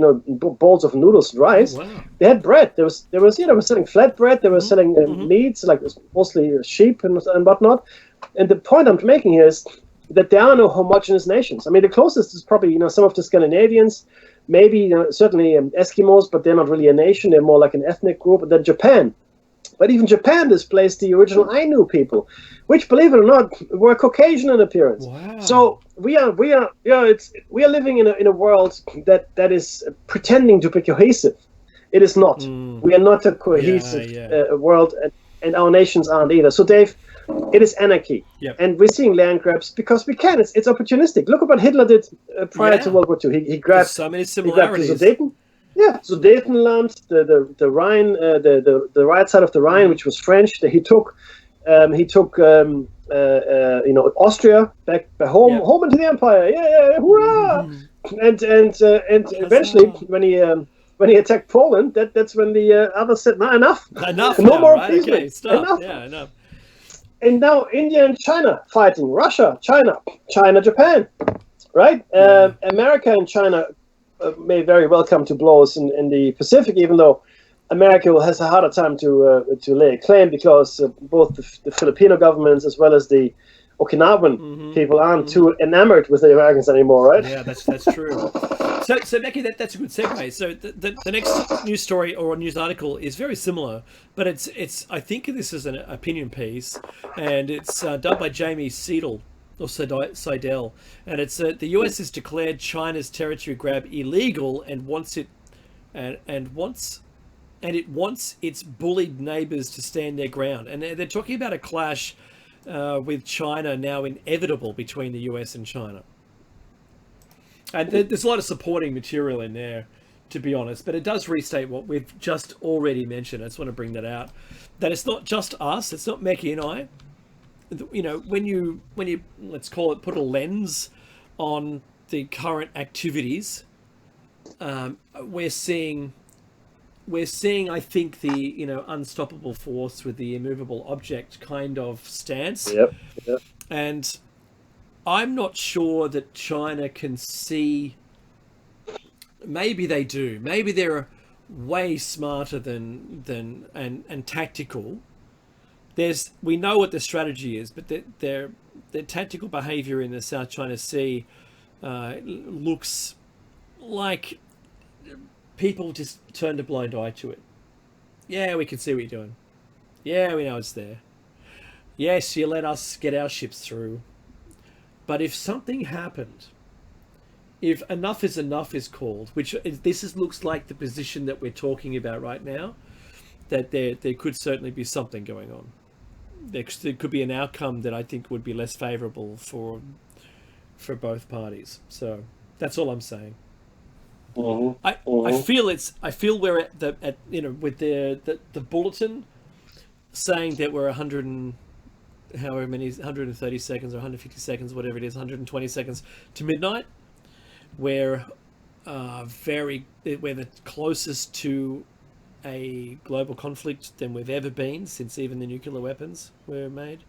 bowls of noodles and rice. Oh, wow. They had bread. They were selling flat bread. They were selling meats, like mostly sheep and whatnot. And the point I'm making here is that there are no homogeneous nations. I mean, the closest is probably some of the Scandinavians, maybe certainly Eskimos, but they're not really a nation. They're more like an ethnic group. And then Japan. But even Japan displaced the original Ainu people, which, believe it or not, were Caucasian in appearance. Wow. So we are living in a world that is pretending to be cohesive. It is not. We are not a cohesive world, and our nations aren't either. So, Dave, It is anarchy. Yep. And we're seeing land grabs because we can. It's opportunistic. Look at what Hitler did prior to World War II. He grabbed There's so many he grabbed the similarities. Sudetenland, the Rhine, the right side of the Rhine, which was French. He took Austria back home into the empire. Yeah, hurrah! And eventually, when he attacked Poland, that's when the others said, "No, enough, Enough, no now, more right? appeasement, Okay, stop. enough." Yeah, enough. And now India and China fighting, Russia, China, Japan, right? America and China may very well come to blows in the Pacific, even though America has a harder time to lay a claim because both the Filipino governments as well as the Okinawan people aren't too enamored with the Americans anymore, right? Yeah, that's true. So Becky, that's a good segue. So the next news story or news article is very similar, but it's I think this is an opinion piece, and it's done by Jamie Seidel, and it's the U.S. has declared China's territory grab illegal and wants its bullied neighbours to stand their ground, and they're talking about a clash with China now inevitable between the US and China. And there's a lot of supporting material in there, to be honest, but it does restate what we've just already mentioned. I just want to bring that out, that it's not just us, it's not Meki and I. You know, when you let's call it, put a lens on the current activities, we're seeing, I think, the unstoppable force with the immovable object kind of stance. Yep. And I'm not sure that China can see. Maybe they do. Maybe they're way smarter than and tactical. We know what the strategy is, but their tactical behavior in the South China Sea looks like people just turned a blind eye to it. Yeah, we can see what you're doing. Yeah, we know it's there. Yes, you let us get our ships through. But if something happened, if enough is enough is called, which looks like the position that we're talking about right now, that there could certainly be something going on. There could be an outcome that I think would be less favourable for both parties. So that's all I'm saying. I feel we're at with the bulletin saying that we're 130 seconds or 150 seconds, whatever it is, 120 seconds to midnight. We're we're the closest to a global conflict than we've ever been since even the nuclear weapons were made.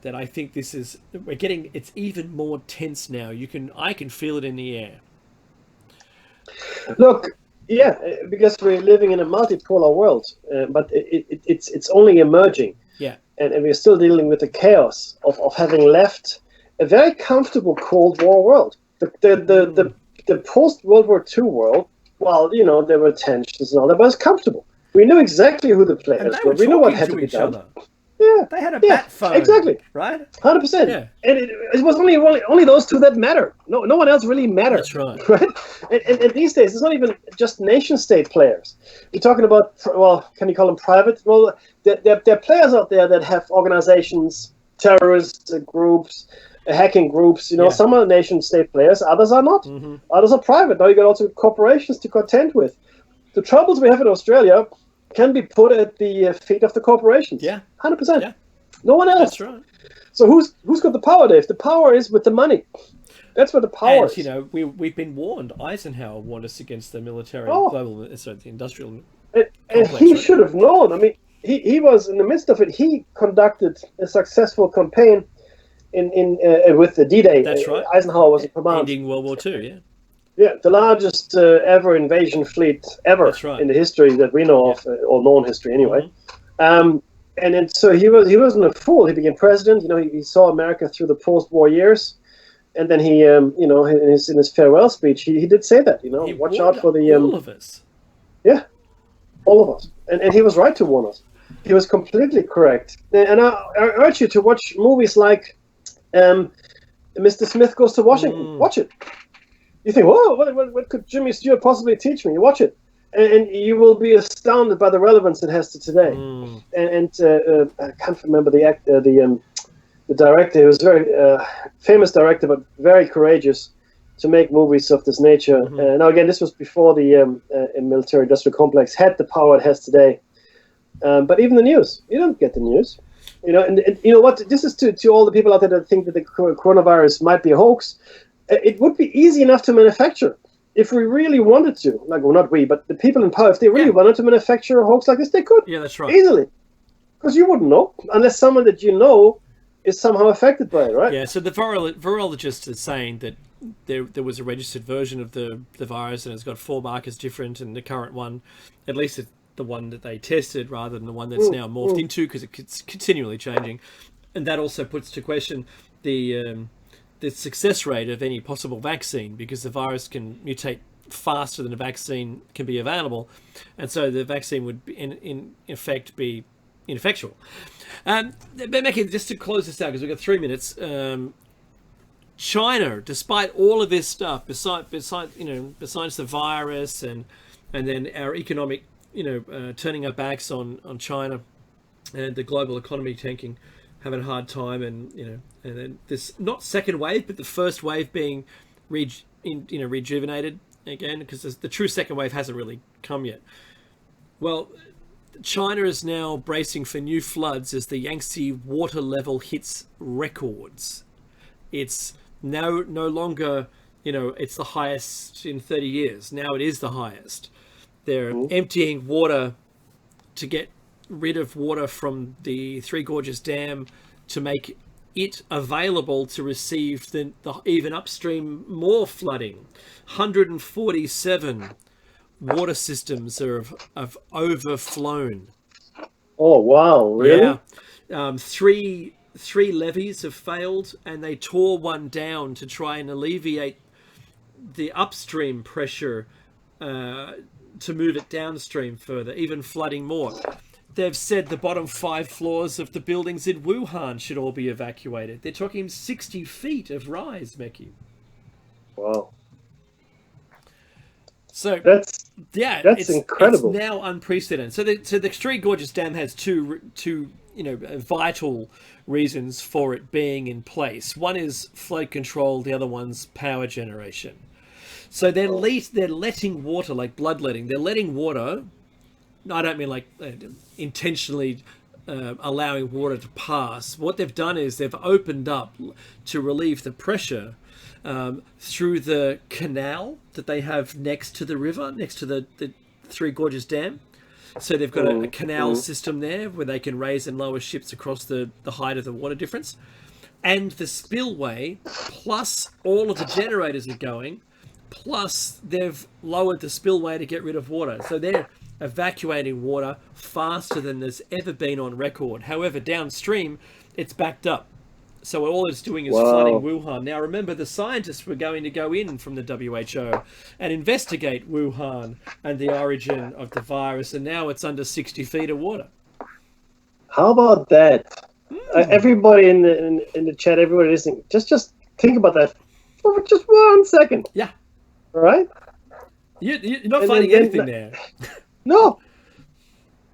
That I think it's even more tense now. I can feel it in the air. Look, yeah, because we're living in a multipolar world, but it's only emerging. Yeah. And we're still dealing with the chaos of having left a very comfortable Cold War world. The post-World War II world, well, there were tensions and all that, but it's comfortable. We knew exactly who the players were. We knew what had to be done. Yeah, they had a bat phone, exactly, right? 100%. Yeah. And it was only those two that matter. No one else really mattered. That's right. Right? And these days, it's not even just nation-state players. You're talking about, well, can you call them private? Well, there are players out there that have organizations, terrorist groups, hacking groups. Some are nation-state players, others are not. Mm-hmm. Others are private. Now you got also corporations to contend with. The troubles we have in Australia can be put at the feet of the corporations. Yeah. 100%. Yeah. No one else. That's right. So who's got the power, Dave? The power is with the money. That's where the power is. And, we've been warned. Eisenhower warned us against the military, the industrial and he should have known. I mean, he was in the midst of it. He conducted a successful campaign with the D-Day. That's right. Eisenhower was in command. Ending World War II, yeah. Yeah, the largest ever invasion fleet ever in the history that we know of, or known history anyway. Mm-hmm. So he wasn't a fool. He became president. He saw America through the post-war years, and then he, in his farewell speech, he did say that. Watch out for the all of us. Yeah, all of us, and he was right to warn us. He was completely correct. And I urge you to watch movies like Mr. Smith Goes to Washington. Watch it. You think, whoa, what could Jimmy Stewart possibly teach me? You watch it. and you will be astounded by the relevance it has to today. And I can't remember the director. He was a very famous director, but very courageous to make movies of this nature. Now again, this was before the military-industrial complex had the power it has today. But even the news, you don't get the news. And you know what? This is to all the people out there that think that the coronavirus might be a hoax. It would be easy enough to manufacture if we really wanted to. Like, well, not we, but the people in power, if they really wanted to manufacture a hoax like this, they could. Yeah, that's right. Easily. Because you wouldn't know, unless someone that you know is somehow affected by it, right? Yeah, so the virologist is saying that there was a registered version of the virus and it's got 4 markers different, and the current one, at least the one that they tested rather than the one that's now morphed into, because it's continually changing. And that also puts to question the success rate of any possible vaccine, because the virus can mutate faster than a vaccine can be available, and so the vaccine would in effect be ineffectual. But Mackie, just to close this out, because we've got 3 minutes, China, despite all of this stuff, besides the virus and then our economic, turning our backs on China and the global economy tanking, having a hard time, and then this not second wave, but the first wave being rejuvenated again, because the true second wave hasn't really come yet. Well, China is now bracing for new floods as the Yangtze water level hits records. It's no longer, it's the highest in 30 years. Now it is the highest. They're emptying water to get rid of water from the Three Gorges Dam to make it available to receive the even upstream more flooding. 147 water systems have overflown. Oh wow! Really? Yeah. Three levees have failed, and they tore one down to try and alleviate the upstream pressure to move it downstream further, even flooding more. They've said the bottom 5 floors of the buildings in Wuhan should all be evacuated. They're talking 60 feet of rise, Meki. Wow. So that's it's incredible. It's now unprecedented. So the Three Gorges Dam has two vital reasons for it being in place. One is flood control. The other one's power generation. So they're letting water, like bloodletting. They're letting water. I don't mean like intentionally allowing water to pass. What they've done is they've opened up to relieve the pressure through the canal that they have next to the river, next to the Three Gorges Dam. So they've got a canal system there where they can raise and lower ships across the height of the water difference. And the spillway, plus all of the generators are going, plus they've lowered the spillway to get rid of water. So they're evacuating water faster than there's ever been on record. However, downstream, it's backed up. So all it's doing is flooding Wuhan. Now, remember, the scientists were going to go in from the WHO and investigate Wuhan and the origin of the virus, and now it's under 60 feet of water. How about that? Everybody in the chat, everybody listening, just think about that for just 1 second. Yeah. All right? You're not finding anything there. No.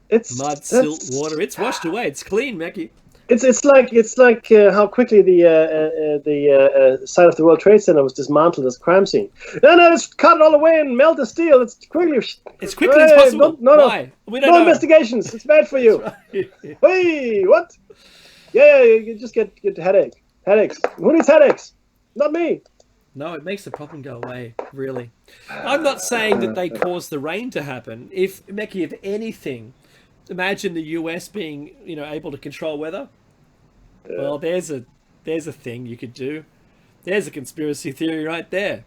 It's mud, silt, water. It's washed away. It's clean, Mackie. It's like how quickly the site of the World Trade Center was dismantled as a crime scene. No, let's cut it all away and melt the steel. It's quickly as possible. Why? We don't know. Investigations. It's bad for you. Hey, what? Yeah, you just get headaches. Who needs headaches? Not me. No, it makes the problem go away, really. I'm not saying that they caused the rain to happen. If anything, imagine the US being, able to control weather. Well, there's a thing you could do. There's a conspiracy theory right there.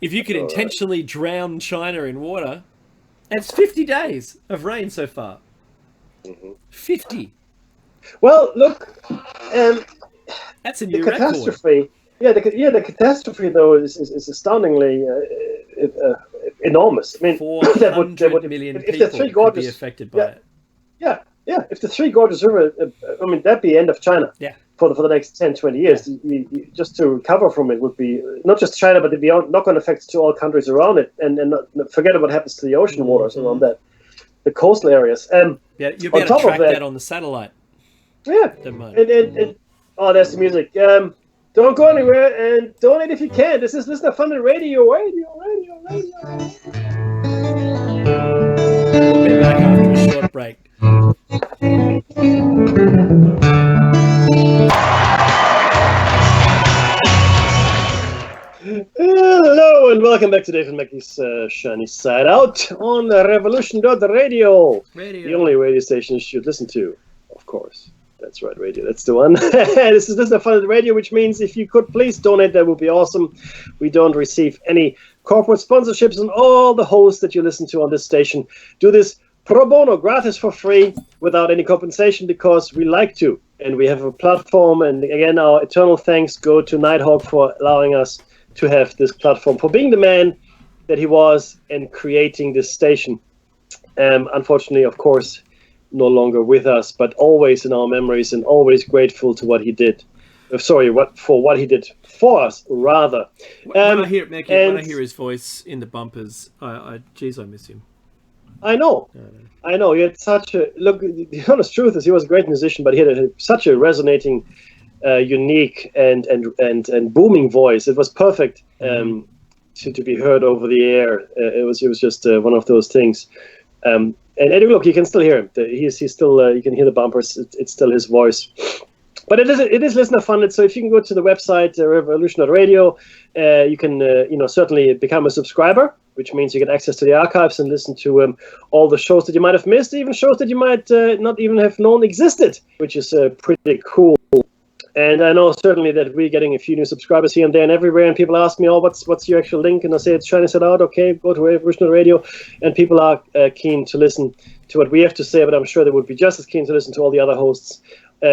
If you could intentionally drown China in water, it's 50 days of rain so far. 50. Well, look, that's a new catastrophe. Record. The catastrophe though is astoundingly enormous. I mean, 400 million people could be affected by it. Yeah. If the Three Gorges River, that'd be the end of China. Yeah. for the next 10, 20 years. Just to recover from it would be not just China, but the knock-on effects to all countries around it, and not forget what happens to the ocean waters around that, the coastal areas. You'll be able to track that on the satellite. Yeah. Oh, there's the music. Don't go anywhere and donate if you can. This is Listener Funded Radio. We'll be back after a short break. Hello and welcome back to Dave and Mackey's Shiny Side Out on Revolution.radio. The only radio station you should listen to, of course. That's right, radio. That's the one. This is Listener Funded Radio, which means if you could please donate, that would be awesome. We don't receive any corporate sponsorships, and all the hosts that you listen to on this station do this pro bono, gratis, for free, without any compensation, because we like to. And we have a platform, and again, our eternal thanks go to Nighthawk for allowing us to have this platform, for being the man that he was and creating this station. Unfortunately, of course, no longer with us, but always in our memories and always grateful to what he did. For what he did for us, rather. When I hear his voice in the bumpers, I miss him. I know. He had such a look. The honest truth is, he was a great musician, but he had such a resonating, unique and booming voice. It was perfect to be heard over the air. It was just one of those things. And look, you can still hear him. He's still. You can hear the bumpers. It's still his voice. But it is listener funded. So if you can go to the website Revolution.radio, you can certainly become a subscriber, which means you get access to the archives and listen to all the shows that you might have missed, even shows that you might not even have known existed, which is pretty cool. And I know certainly that we're getting a few new subscribers here and there and everywhere, and people ask me, what's your actual link? And I say, it's Shiny Side Out. Okay, go to Revolutionary Radio. And people are keen to listen to what we have to say, but I'm sure they would be just as keen to listen to all the other hosts,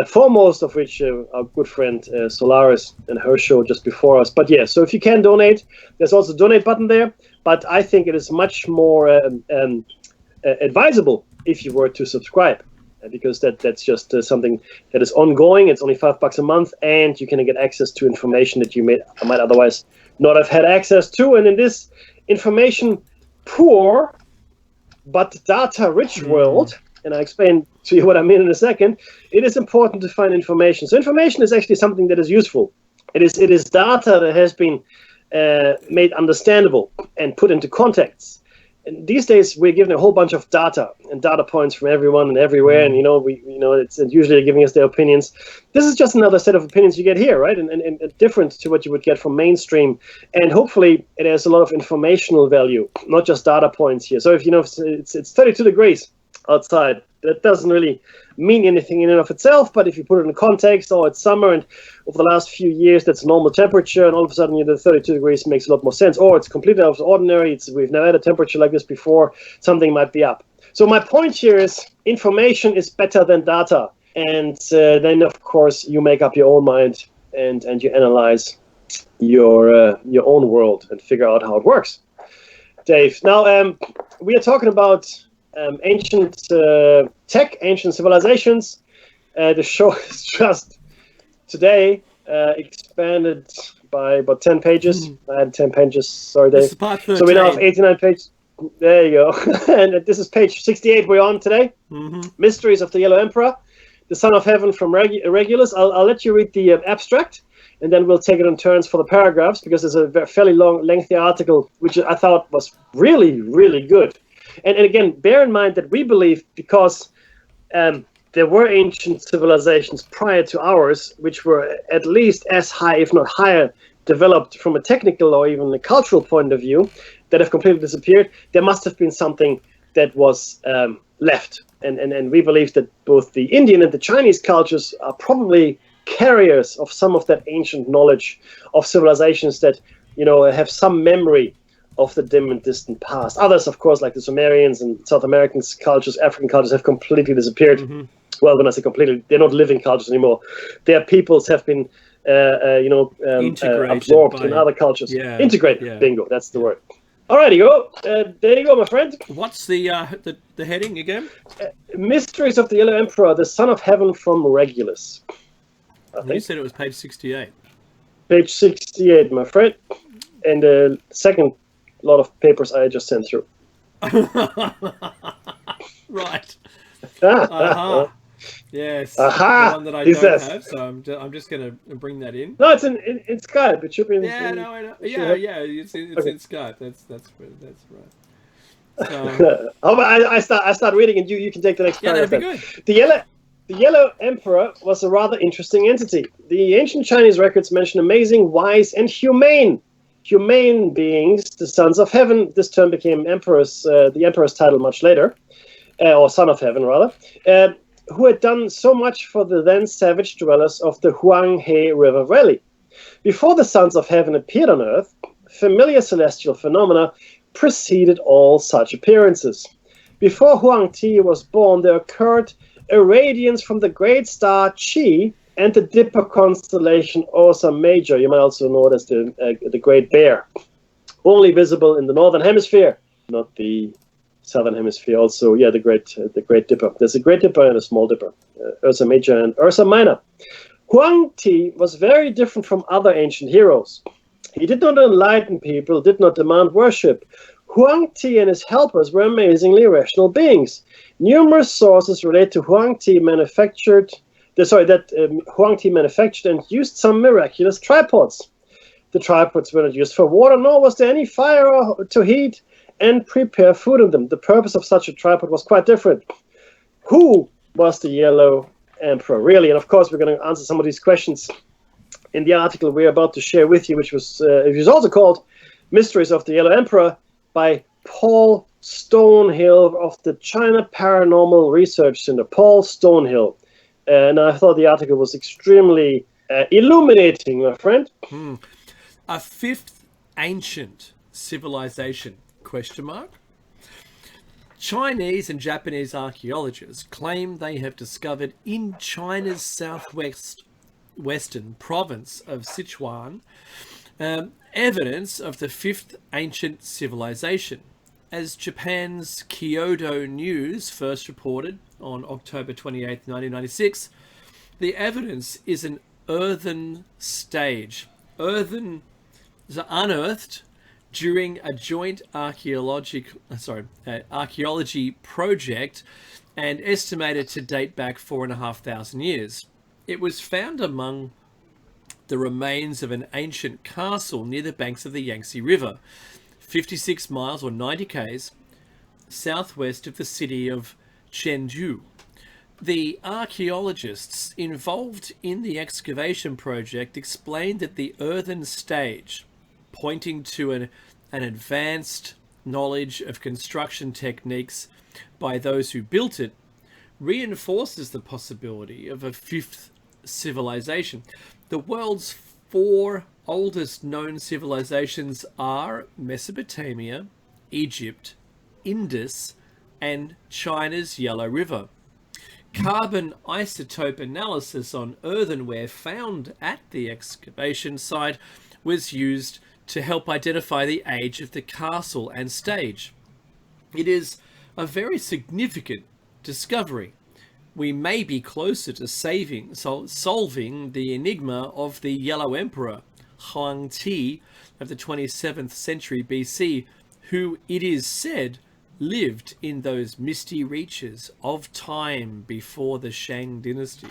foremost of which our good friend Solaris and her show just before us. But yeah, so if you can donate, there's also a donate button there, but I think it is much more advisable if you were to subscribe. Because that's just something that is ongoing. It's only $5 a month, and you can get access to information that you might otherwise not have had access to. And in this information poor but data rich world, and I'll explain to you what I mean in a second, it is important to find information. So information is actually something that is useful. It is data that has been made understandable and put into context. And these days, we're given a whole bunch of data and data points from everyone and everywhere, and it's usually giving us their opinions. This is just another set of opinions you get here, right? And different to what you would get from mainstream. And hopefully, it has a lot of informational value, not just data points here. So if it's 32 degrees outside, that doesn't really mean anything in and of itself, but if you put it in context, it's summer, and over the last few years that's normal temperature, and all of a sudden the 32 degrees makes a lot more sense, or it's completely out of the ordinary, we've never had a temperature like this before, something might be up. So my point here is information is better than data, and then of course you make up your own mind and you analyze your own world and figure out how it works. Dave, now we are talking about ancient tech, ancient civilizations. The show is just today expanded by about 10 pages. I had 10 pages, sorry Dave. So we now have 89 pages. There you go. And this is page 68 we're on today. Mysteries of the Yellow Emperor, the Son of Heaven from Regulus. I'll let you read the abstract, and then we'll take it in turns for the paragraphs, because there's a fairly lengthy article, which I thought was really, really good. And again, bear in mind that we believe, because there were ancient civilizations prior to ours, which were at least as high, if not higher, developed from a technical or even a cultural point of view, that have completely disappeared. There must have been something that was left. And we believe that both the Indian and the Chinese cultures are probably carriers of some of that ancient knowledge of civilizations that, have some memory of the dim and distant past. Others, of course, like the Sumerians and South American cultures, African cultures, have completely disappeared. Well, when I say completely, they're not living cultures anymore. Their peoples have been, absorbed in other cultures. Yeah, integrated. yeah. Bingo, that's the word. All righty, go. There you go, my friend. What's the heading again? Mysteries of the Yellow Emperor, the Son of Heaven from Regulus. I You think. said it was page 68. Page 68, my friend. And the second lot of papers I just sent through. Right. Aha. Yes. Aha, The one that I he don't says. have, so I'm just going to bring that in. No, it's in Skype. It should be in. Yeah, no, I know. Yeah, it's Okay. in Skype. That's right. So, I start reading, and you can take the next yeah, that'd paragraph. be good. The Yellow Emperor was a rather interesting entity. The ancient Chinese records mention amazing, wise, and humane beings, the sons of heaven. This term became the emperor's title much later, or son of heaven rather, who had done so much for the then savage dwellers of the Huanghe River Valley. Before the sons of heaven appeared on earth, familiar celestial phenomena preceded all such appearances. Before Huang Ti was born, there occurred a radiance from the great star Qi and the Dipper constellation Ursa Major. You might also know it as the Great Bear, only visible in the northern hemisphere, not the southern hemisphere. Also, yeah, the Great Dipper. There's a Great Dipper and a Small Dipper, Ursa Major and Ursa Minor. Huang Ti was very different from other ancient heroes. He did not enlighten people, did not demand worship. Huang Ti and his helpers were amazingly rational beings. Numerous sources relate to Huang Ti manufactured and used some miraculous tripods. The tripods were not used for water, nor was there any fire to heat and prepare food in them. The purpose of such a tripod was quite different. Who was the Yellow Emperor, really? And of course, we're going to answer some of these questions in the article we're about to share with you, which was also called Mysteries of the Yellow Emperor by Paul Stonehill of the China Paranormal Research Center. Paul Stonehill. And I thought the article was extremely illuminating, my friend. A fifth ancient civilization, ? Chinese and Japanese archaeologists claim they have discovered in China's southwestern province of Sichuan evidence of the fifth ancient civilization. As Japan's Kyoto News first reported on October 28, 1996, the evidence is an earthen stage. Earthen is unearthed during a joint archaeology project and estimated to date back 4,500 years. It was found among the remains of an ancient castle near the banks of the Yangtze River, 56 miles or 90 k's southwest of the city of Chengdu. The archaeologists involved in the excavation project explained that the earthen stage, pointing to an advanced knowledge of construction techniques by those who built it, reinforces the possibility of a fifth civilization. The world's 4 oldest known civilizations are Mesopotamia, Egypt, Indus, and China's Yellow River. Carbon isotope analysis on earthenware found at the excavation site was used to help identify the age of the castle and stage. It is a very significant discovery. We may be closer to solving the enigma of the Yellow Emperor, Huang Ti, of the 27th century BC, who, it is said, lived in those misty reaches of time before the Shang dynasty.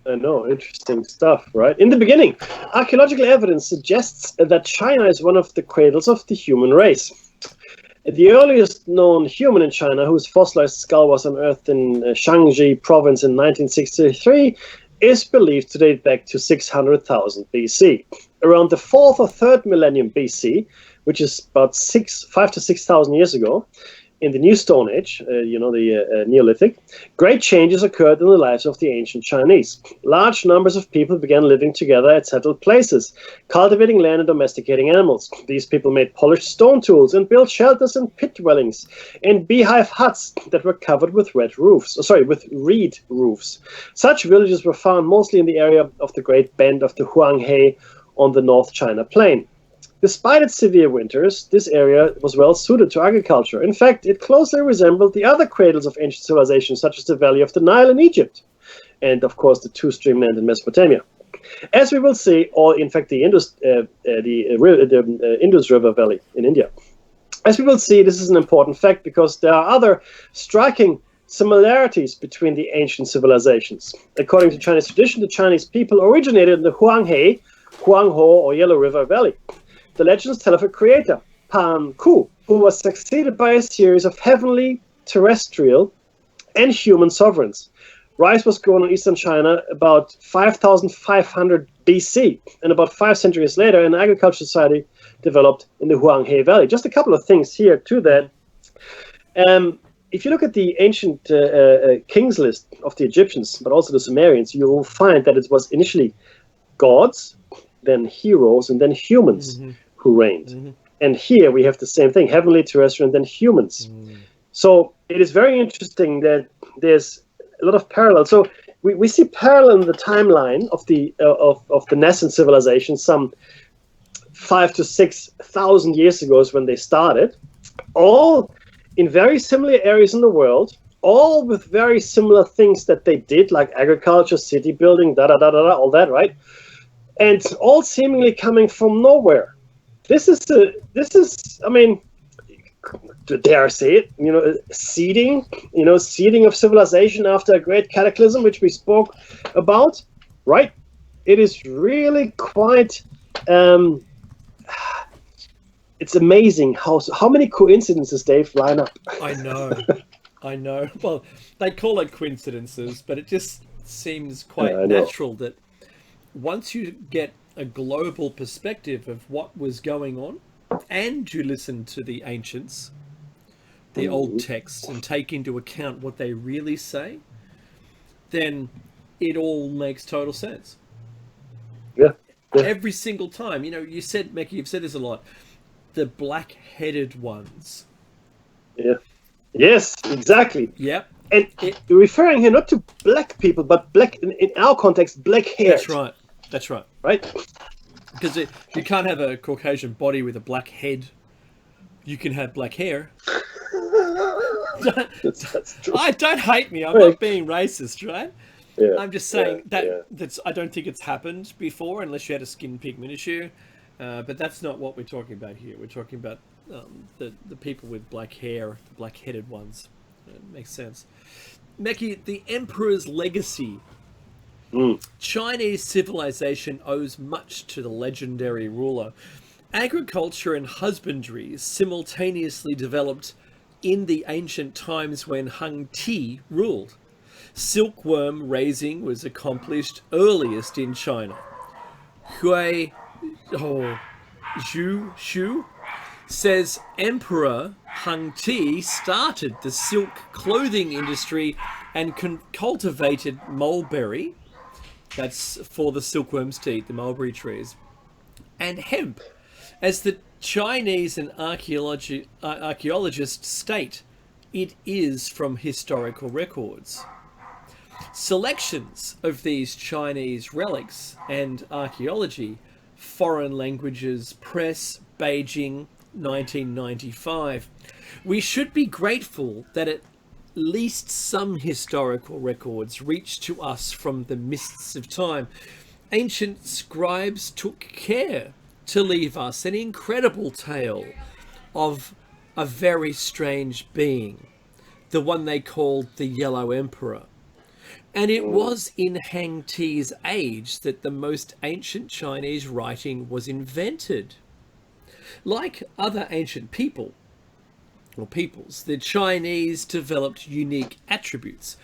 I know, interesting stuff, right? In the beginning, archaeological evidence suggests that China is one of the cradles of the human race. The earliest known human in China, whose fossilized skull was unearthed in Shaanxi province in 1963, is believed to date back to 600,000 BC. Around the 4th or 3rd millennium BC, which is about 5,000 to 6,000 years ago, in the New Stone Age, the Neolithic, great changes occurred in the lives of the ancient Chinese. Large numbers of people began living together at settled places, cultivating land and domesticating animals. These people made polished stone tools and built shelters and pit dwellings and beehive huts that were covered with reed roofs. Such villages were found mostly in the area of the Great Bend of the Huanghe on the North China Plain. Despite its severe winters, this area was well suited to agriculture. In fact, it closely resembled the other cradles of ancient civilizations, such as the Valley of the Nile in Egypt. and of course the two-stream land in Mesopotamia. As we will see, or in fact the Indus River Valley in India. As we will see, this is an important fact because there are other striking similarities between the ancient civilizations. According to Chinese tradition, the Chinese people originated in the Huanghe, Huangho, or Yellow River Valley. The legends tell of a creator, Pan Ku, who was succeeded by a series of heavenly, terrestrial, and human sovereigns. Rice was grown in eastern China about 5,500 BC, and about 5 centuries later, an agricultural society developed in the Huanghe Valley. Just a couple of things here to that. If you look at the ancient kings list of the Egyptians, but also the Sumerians, you will find that it was initially gods, then heroes, and then humans who reigned. And here we have the same thing, heavenly, terrestrial, and then humans. So it is very interesting that there's a lot of parallel. So we see parallel in the timeline of the nascent civilization, some 5,000 to 6,000 years ago is when they started, all in very similar areas in the world, all with very similar things that they did, like agriculture, city building, all that, right? And all seemingly coming from nowhere. This is, I mean, dare I say it, seeding of civilization after a great cataclysm, which we spoke about, right? It is really quite, it's amazing how many coincidences, Dave, line up. I know. Well, they call it coincidences, but it just seems quite natural that once you get a global perspective of what was going on, and you listen to the ancients, the old texts, and take into account what they really say, then it all makes total sense. Yeah. Every single time. You said, Mekki, you've said this a lot, the black-headed ones. Yeah. Yes, exactly. Yep. And you're referring here not to black people, but black, in our context, black hair. That's right. Right? Because you can't have a Caucasian body with a black head. You can have black hair. That's true. Don't hate me. I'm not being racist, right? Yeah, I'm just saying that's. I don't think it's happened before, unless you had a skin pigment issue. But that's not what we're talking about here. We're talking about the people with black hair, the black-headed ones. It makes sense. Mekki, the Emperor's legacy. Chinese civilization owes much to the legendary ruler. Agriculture and husbandry simultaneously developed in the ancient times when Hung Ti ruled. Silkworm raising was accomplished earliest in China. Zhu Shu says Emperor Hung Ti started the silk clothing industry and cultivated mulberry, that's for the silkworms to eat, the mulberry trees, and hemp. As the Chinese and archaeologists state, it is from historical records. Selections of these Chinese relics and archaeology, Foreign Languages Press, Beijing, 1995. We should be grateful that at least some historical records reach to us from the mists of time. Ancient scribes took care to leave us an incredible tale of a very strange being, the one they called the Yellow Emperor. And it was in Hang Ti's age that the most ancient Chinese writing was invented. Like other ancient peoples, the Chinese developed unique attributes.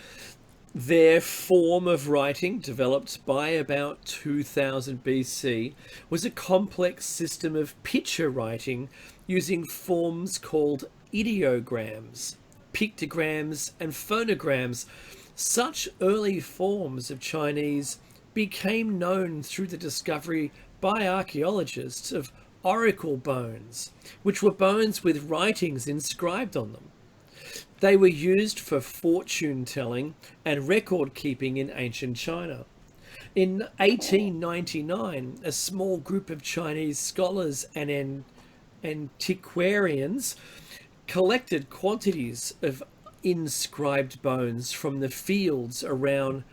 Their form of writing, developed by about 2000 BC, was a complex system of picture writing using forms called ideograms, pictograms, and phonograms. Such early forms of Chinese became known through the discovery by archaeologists of oracle bones, which were bones with writings inscribed on them. They were used for fortune telling and record keeping in ancient China. In 1899, a small group of Chinese scholars and antiquarians collected quantities of inscribed bones from the fields around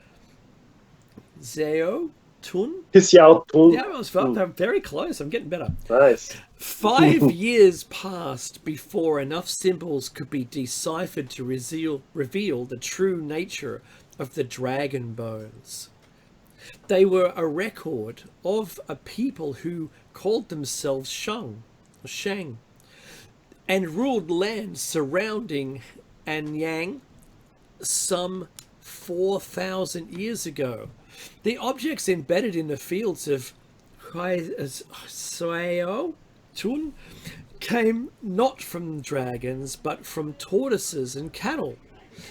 Zhao Tun. Xiao Tun. Yeah, I was I'm very close. I'm getting better. Nice. 5 years passed before enough symbols could be deciphered to reveal the true nature of the dragon bones. They were a record of a people who called themselves Shang, and ruled lands surrounding Anyang some 4,000 years ago. The objects embedded in the fields of Huaizhou Tun came not from dragons but from tortoises and cattle.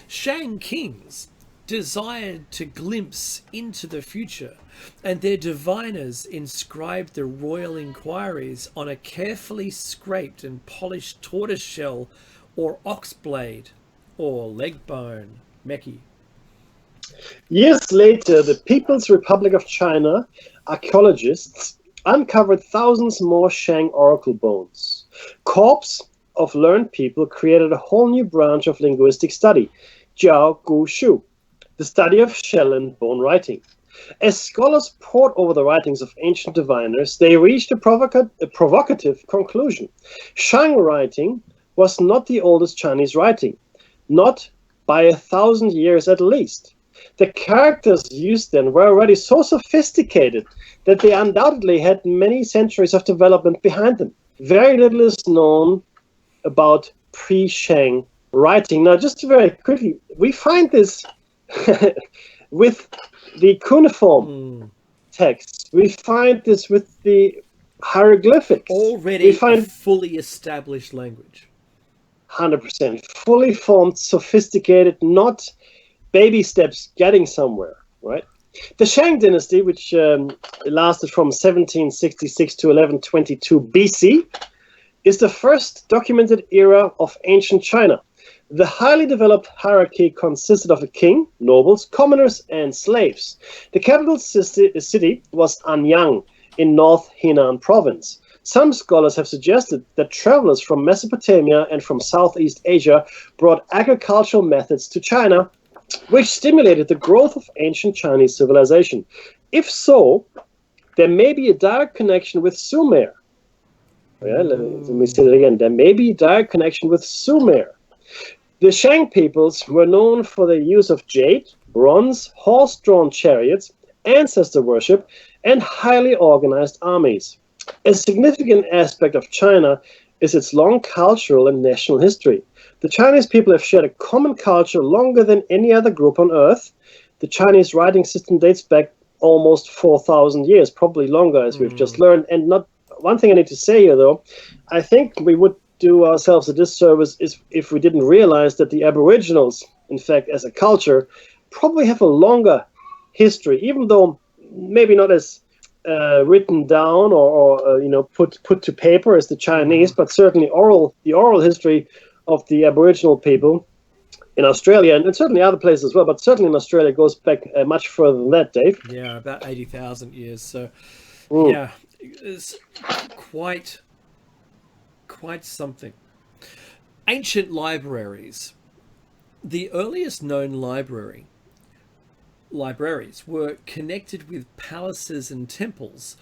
Shang kings desired to glimpse into the future, and their diviners inscribed the royal inquiries on a carefully scraped and polished tortoiseshell or ox blade or leg bone. Meki. Years later, the People's Republic of China archaeologists uncovered thousands more Shang oracle bones. Corps of learned people created a whole new branch of linguistic study, Jiao Gu Shu, the study of shell and bone writing. As scholars pored over the writings of ancient diviners, they reached a provocative conclusion. Shang writing was not the oldest Chinese writing, not by 1,000 years at least. The characters used then were already so sophisticated that they undoubtedly had many centuries of development behind them. Very little is known about pre-Shang writing. Now, just very quickly, we find this with the cuneiform texts. We find this with the hieroglyphics. Already a fully established language. 100%. Fully formed, sophisticated, not baby steps getting somewhere, right? The Shang dynasty, which lasted from 1766 to 1122 BC, is the first documented era of ancient China. The highly developed hierarchy consisted of a king, nobles, commoners, and slaves. The capital city was Anyang in North Henan province. Some scholars have suggested that travelers from Mesopotamia and from Southeast Asia brought agricultural methods to China, which stimulated the growth of ancient Chinese civilization. If so, there may be a direct connection with Sumer. Yeah, let me say that again. There may be a direct connection with Sumer. The Shang peoples were known for their use of jade, bronze, horse-drawn chariots, ancestor worship, and highly organized armies. A significant aspect of China is its long cultural and national history. The Chinese people have shared a common culture longer than any other group on Earth. The Chinese writing system dates back almost 4,000 years, probably longer, as we've just learned. And not one thing I need to say here, though, I think we would do ourselves a disservice if we didn't realize that the Aboriginals, in fact, as a culture, probably have a longer history, even though maybe not as written down or put to paper as the Chinese, but certainly the oral history of the Aboriginal people in Australia and certainly other places as well, but certainly in Australia goes back much further than that, Dave. Yeah, about 80,000 years. So, yeah, it's quite something. Ancient libraries. The earliest known libraries were connected with palaces and temples.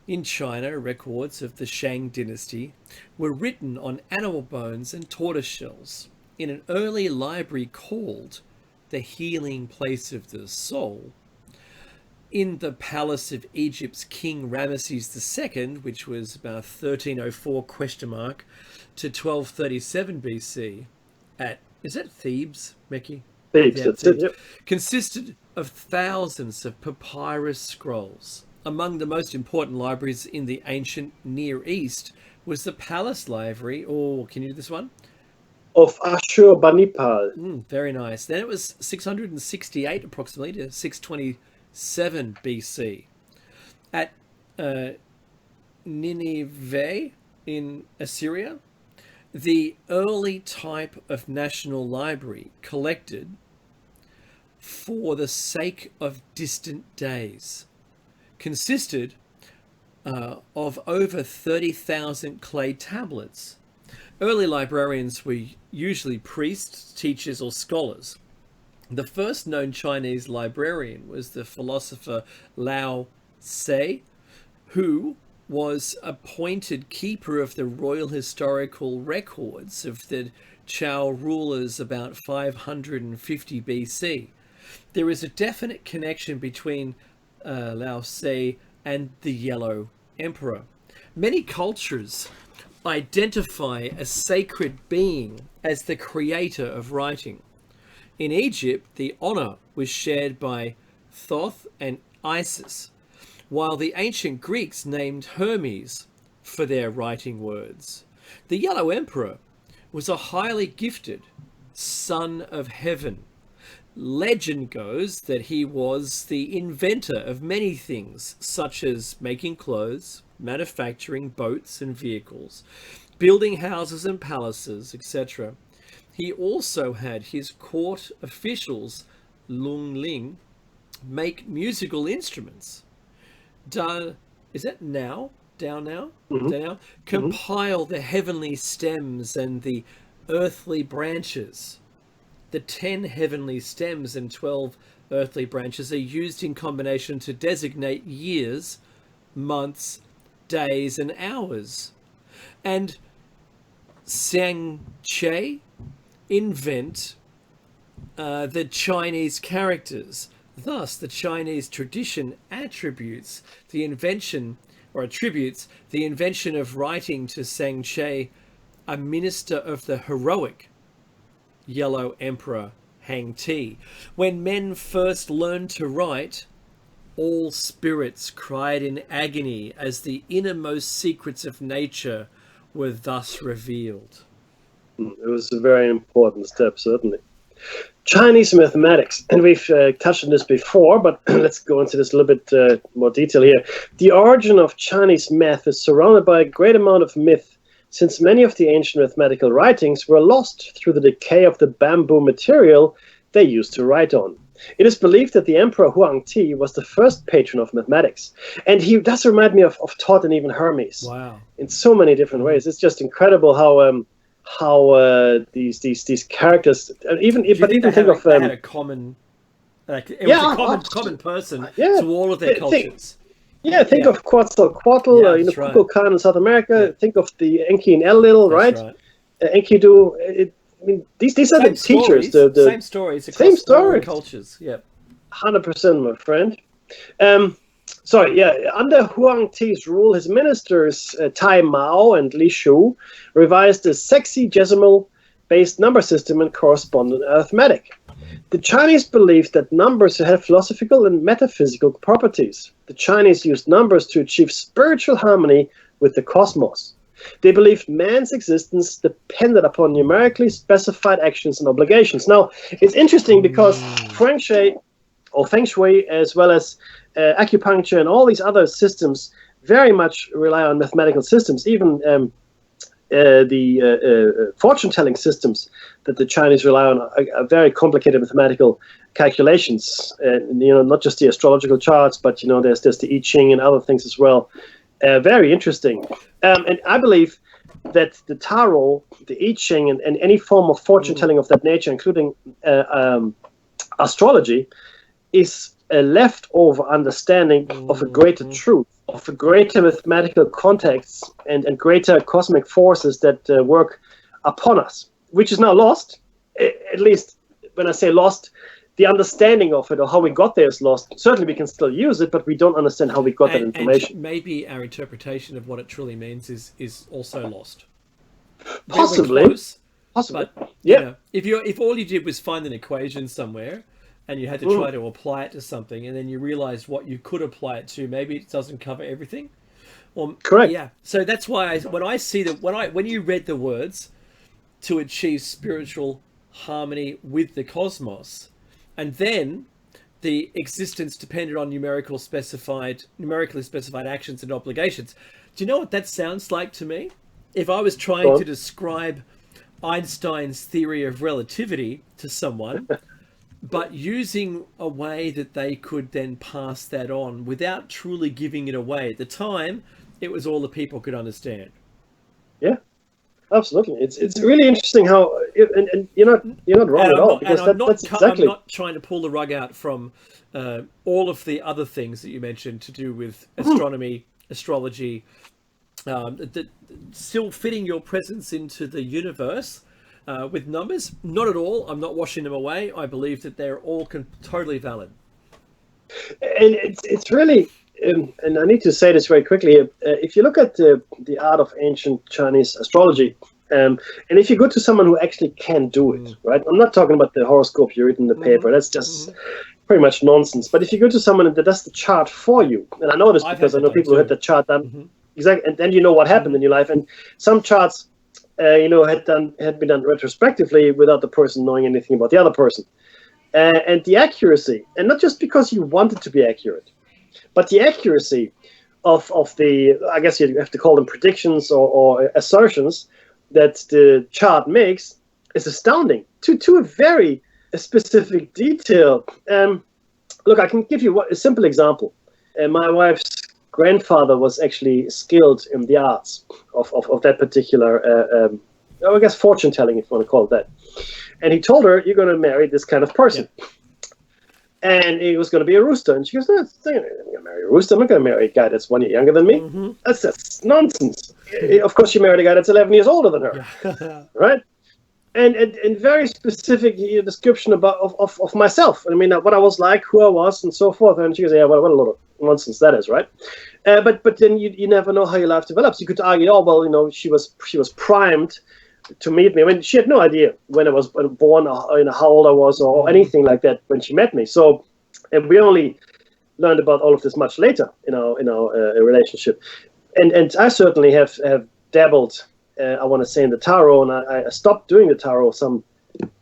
In China, records of the Shang dynasty were written on animal bones and tortoise shells. In an early library called the Healing Place of the Soul, in the palace of Egypt's King Ramesses II, which was about 1304 to 1237 BC, is that Thebes, Meki? Thebes, Yeah, that's it, yep. Consisted of thousands of papyrus scrolls. Among the most important libraries in the ancient Near East was the Palace Library, or can you do this one? Of Ashurbanipal. Very nice. Then it was 668 approximately to 627 BC at Nineveh in Assyria. The early type of national library collected for the sake of distant days consisted of over 30,000 clay tablets. Early librarians were usually priests, teachers, or scholars. The first known Chinese librarian was the philosopher Lao Tse, who was appointed keeper of the royal historical records of the Zhou rulers about 550 BC. There is a definite connection between Lao Tse and the Yellow Emperor. Many cultures identify a sacred being as the creator of writing. In Egypt, the honor was shared by Thoth and Isis, while the ancient Greeks named Hermes for their writing words. The Yellow Emperor was a highly gifted son of heaven. Legend goes that he was the inventor of many things, such as making clothes, manufacturing boats and vehicles, building houses and palaces, etc. He also had his court officials, Lung Ling, make musical instruments. Is that now? Down now? Mm-hmm. Down? Compile the heavenly stems and the earthly branches. The 10 heavenly stems and 12 earthly branches are used in combination to designate years, months, days, and hours. And Sang Che invent the Chinese characters. Thus, the Chinese tradition attributes the invention of writing to Sang Che, a minister of the heroic Yellow Emperor Hang Ti. When men first learned to write, all spirits cried in agony as the innermost secrets of nature were thus revealed. It was a very important step, certainly. Chinese mathematics, and we've touched on this before, but let's go into this a little bit more detail here. The origin of Chinese math is surrounded by a great amount of myth, since many of the ancient mathematical writings were lost through the decay of the bamboo material they used to write on. It is believed that the Emperor Huang Ti was the first patron of mathematics, and he does remind me of Thoth and even Hermes. Wow! In so many different ways, it's just incredible how these characters even They had a common, common person to all of their cultures. Think of Quetzalcoatl, Kukulkan in South America. Yeah. Think of the Enki and Enlil, right? Enkidu. These are the teachers. The same stories across all cultures. Yeah, 100%, my friend. Under Huang Ti's rule, his ministers Tai Mao and Li Shu revised the sexagesimal-based number system and correspondent arithmetic. The Chinese believed that numbers had philosophical and metaphysical properties. The Chinese used numbers to achieve spiritual harmony with the cosmos. They believed man's existence depended upon numerically specified actions and obligations. Now, it's interesting because Feng Shui, as well as acupuncture and all these other systems, very much rely on mathematical systems. Even the fortune-telling systems that the Chinese rely on are very complicated mathematical calculations. Not just the astrological charts, but there's the I Ching and other things as well. Very interesting. And I believe that the tarot, the I Ching, and any form of fortune-telling of that nature, including astrology, is a leftover understanding of a greater truth, of a greater mathematical context and greater cosmic forces that work upon us, which is now lost. At least when I say lost, the understanding of it or how we got there is lost. Certainly we can still use it, but we don't understand how we got that information. And maybe our interpretation of what it truly means is also lost. Possibly. But if all you did was find an equation somewhere and you had to try to apply it to something, and then you realized what you could apply it to, maybe it doesn't cover everything. Correct. Yeah. So that's why when you read the words to achieve spiritual harmony with the cosmos, and then the existence depended on numerically specified actions and obligations. Do you know what that sounds like to me? If I was trying to describe Einstein's theory of relativity to someone, but using a way that they could then pass that on without truly giving it away. At the time, it was all the people could understand. Yeah, absolutely. It's really interesting how and you're not wrong at all, because that's exactly. I'm not trying to pull the rug out from all of the other things that you mentioned to do with astronomy, astrology, still fitting your presence into the universe with numbers. Not at all. I'm not washing them away. I believe that they're all totally valid. And it's really, and I need to say this very quickly. If you look at the art of ancient Chinese astrology, and if you go to someone who actually can do it, right? I'm not talking about the horoscope you read in the paper. That's just pretty much nonsense. But if you go to someone that does the chart for you, and I know this because I know people who had the chart done, exactly, and then you know what happened in your life. And some charts, had been done retrospectively without the person knowing anything about the other person. And the accuracy, and not just because you want it to be accurate, but the accuracy of the, I guess you have to call them predictions or assertions that the chart makes, is astounding to a very specific detail. Look, I can give you a simple example. My wife's grandfather was actually skilled in the arts of that particular, I guess, fortune telling, if you want to call it that. And he told her, you're going to marry this kind of person. Yeah. And he was going to be a rooster. And she goes, no, I'm going to marry a rooster. I'm not going to marry a guy that's 1 year younger than me. That's nonsense. Of course, she married a guy that's 11 years older than her. Right? And very specific description of myself. I mean, what I was like, who I was, and so forth. And she goes, yeah, well, what a lot of nonsense that is, right? But then you never know how your life develops. You could argue, oh, well, she was primed to meet me. I mean, she had no idea when I was born, or, how old I was, or anything like that when she met me. So, and we only learned about all of this much later in our relationship. And I certainly have dabbled, I want to say, in the tarot, and I stopped doing the tarot some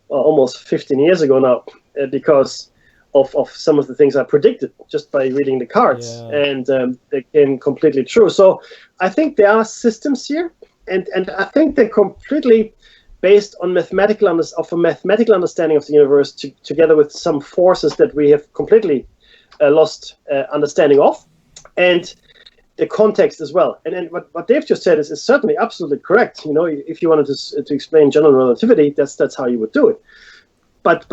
almost 15 years ago now, because of some of the things I predicted just by reading the cards, and they came completely true. So I think there are systems here. And I think they're completely based on a mathematical understanding of the universe, together with some forces that we have completely lost understanding of, and the context as well. And what Dave just said is certainly absolutely correct. If you wanted to explain general relativity, that's how you would do it. But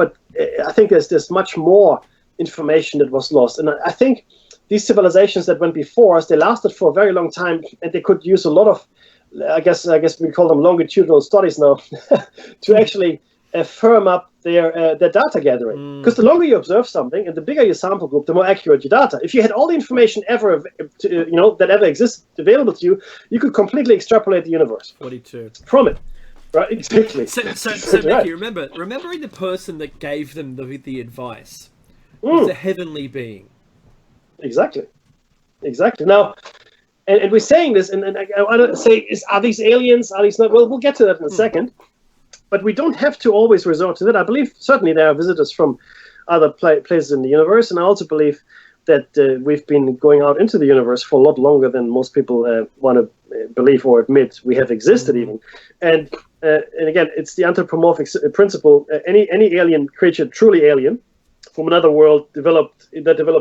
I think there's much more information that was lost, and I think these civilizations that went before us, they lasted for a very long time, and they could use a lot of, I guess we call them longitudinal studies now, to actually firm up their data gathering. Because the longer you observe something and the bigger your sample group, the more accurate your data. If you had all the information ever, that ever exists available to you, you could completely extrapolate the universe 42 from it. Right? Exactly. So Mickey, remembering the person that gave them the advice was a heavenly being. Exactly. Now. And we're saying this, and I want to say, are these aliens? Are these not? Well, we'll get to that in a second. But we don't have to always resort to that. I believe certainly there are visitors from other places in the universe, and I also believe that we've been going out into the universe for a lot longer than most people want to believe or admit we have existed even. And again, it's the anthropomorphic principle. Any alien creature, truly alien, from another world developed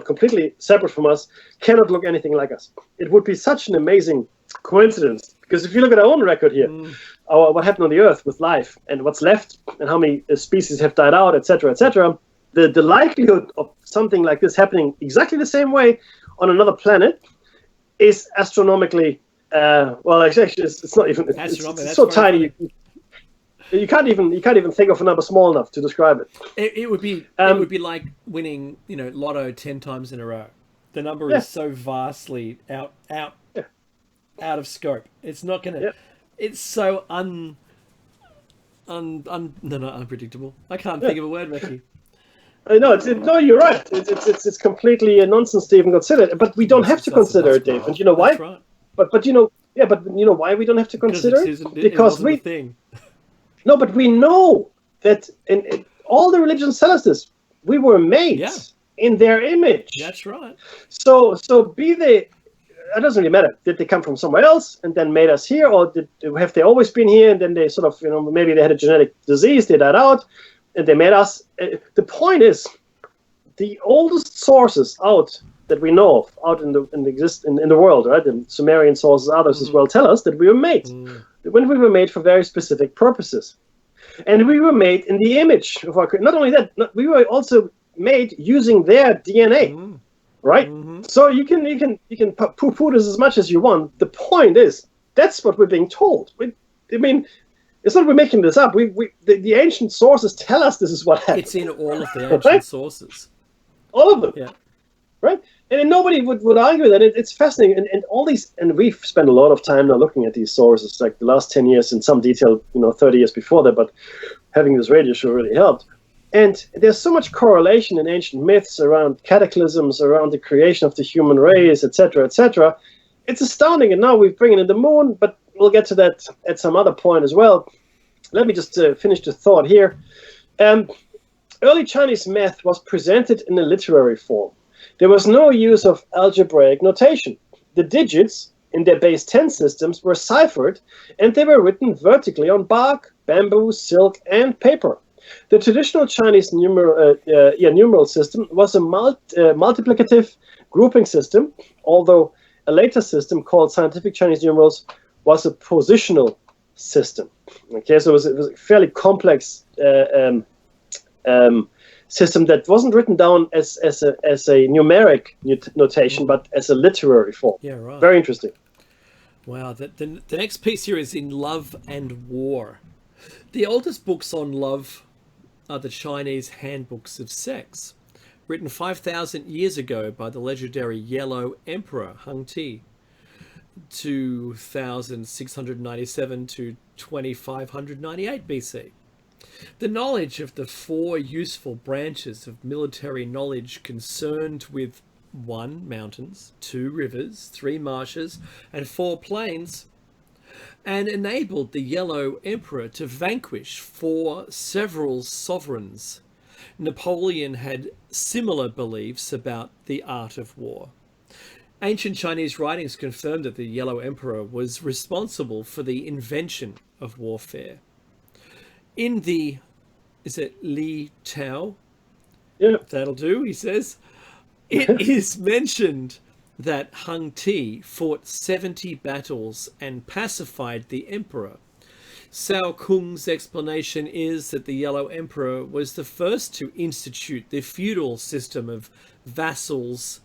completely separate from us, cannot look anything like us. It would be such an amazing coincidence, because if you look at our own record here, what happened on the Earth with life and what's left and how many species have died out, etc., the likelihood of something like this happening exactly the same way on another planet is astronomically, actually it's not even, it's so tiny. You can't even think of a number small enough to describe it. It would be like winning, lotto 10 times in a row. The number is so vastly out of scope. It's not gonna. It's so unpredictable. I can't think of a word, Mickey. No, you're right. It's completely a nonsense to even consider it. But we don't have to consider it, Dave. And you know why? That's right. But you know why we don't have to consider it? Because we. Thing. No, but we know that in all the religions tell us this. We were made in their image. That's right. So be they. It doesn't really matter. Did they come from somewhere else and then made us here, or have they always been here and then they sort of, maybe they had a genetic disease, they died out, and they made us? The point is, the oldest sources out that we know of out in the world, right? The Sumerian sources, others as well, tell us that we were made. When we were made for very specific purposes. And we were made in the image of our. Not only that, we were also made using their DNA, right? So you can poo-poo this as much as you want. The point is, that's what we're being told. I mean, it's not we're making this up. The ancient sources tell us this is what happened. It's in all of the ancient sources. All of them. Yeah. Right? And nobody would argue that. It's fascinating. And all these, and we've spent a lot of time now looking at these sources, like the last 10 years in some detail, 30 years before that, but having this radio show really helped. And there's so much correlation in ancient myths around cataclysms, around the creation of the human race, etc., etc. It's astounding. And now we're bringing in the moon, but we'll get to that at some other point as well. Let me just finish the thought here. Early Chinese math was presented in a literary form. There was no use of algebraic notation. The digits in their base 10 systems were ciphered, and they were written vertically on bark, bamboo, silk, and paper. The traditional Chinese numeral system was a multiplicative grouping system, although a later system called scientific Chinese numerals was a positional system. Okay, so it was a fairly complex system that wasn't written down as a numeric notation, but as a literary form. Yeah, right. Very interesting. Wow. The next piece here is in Love and War. The oldest books on love are the Chinese handbooks of sex, written 5,000 years ago by the legendary Yellow Emperor Hung Ti, 2697 to 2598 BC. The knowledge of the 4 useful branches of military knowledge concerned with 1. Mountains, 2. Rivers, 3. Marshes, and 4. Plains, and enabled the Yellow Emperor to vanquish 4 several sovereigns. Napoleon had similar beliefs about the art of war. Ancient Chinese writings confirm that the Yellow Emperor was responsible for the invention of warfare. In the, is it Li Tao? Yeah. That'll do, he says. It is mentioned that Hung Ti fought 70 battles and pacified the emperor. Cao Kung's explanation is that the Yellow Emperor was the first to institute the feudal system of vassals,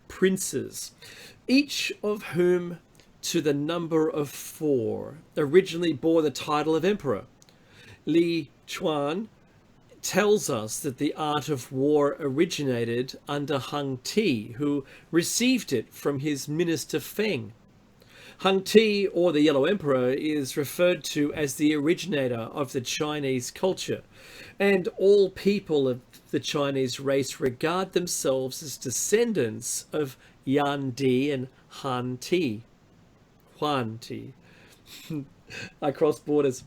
princes, each of whom, to the number of 4, originally bore the title of emperor. Li Chuan tells us that the art of war originated under Hung Ti, who received it from his minister Feng. Hung Ti, or the Yellow Emperor, is referred to as the originator of the Chinese culture, and all people of the Chinese race regard themselves as descendants of Yan Di and Han Ti. Huan Ti. I cross borders.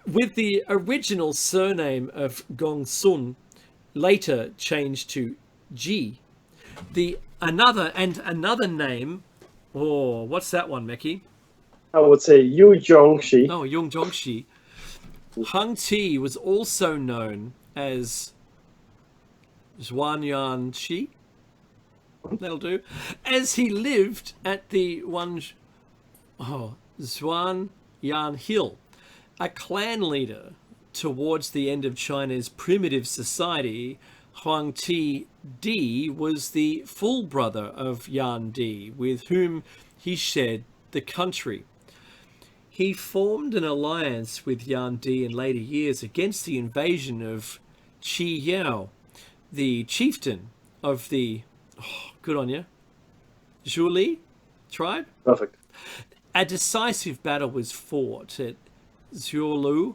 With the original surname of Gongsun, later changed to Ji. Another name. Oh, what's that one, Meki? I would say Yu Zhongxi. Oh, Yung Zhongxi. Hung Ti was also known as Zhuan Shi. That'll do. As he lived at the Zhuan Yan Hill, a clan leader towards the end of China's primitive society. Huang Ti Di was the full brother of Yan Di, with whom he shared the country. He formed an alliance with Yan Di in later years against the invasion of Qi Yao, the chieftain of the, good on you, Zhuli tribe. Perfect. A decisive battle was fought at Zhuolu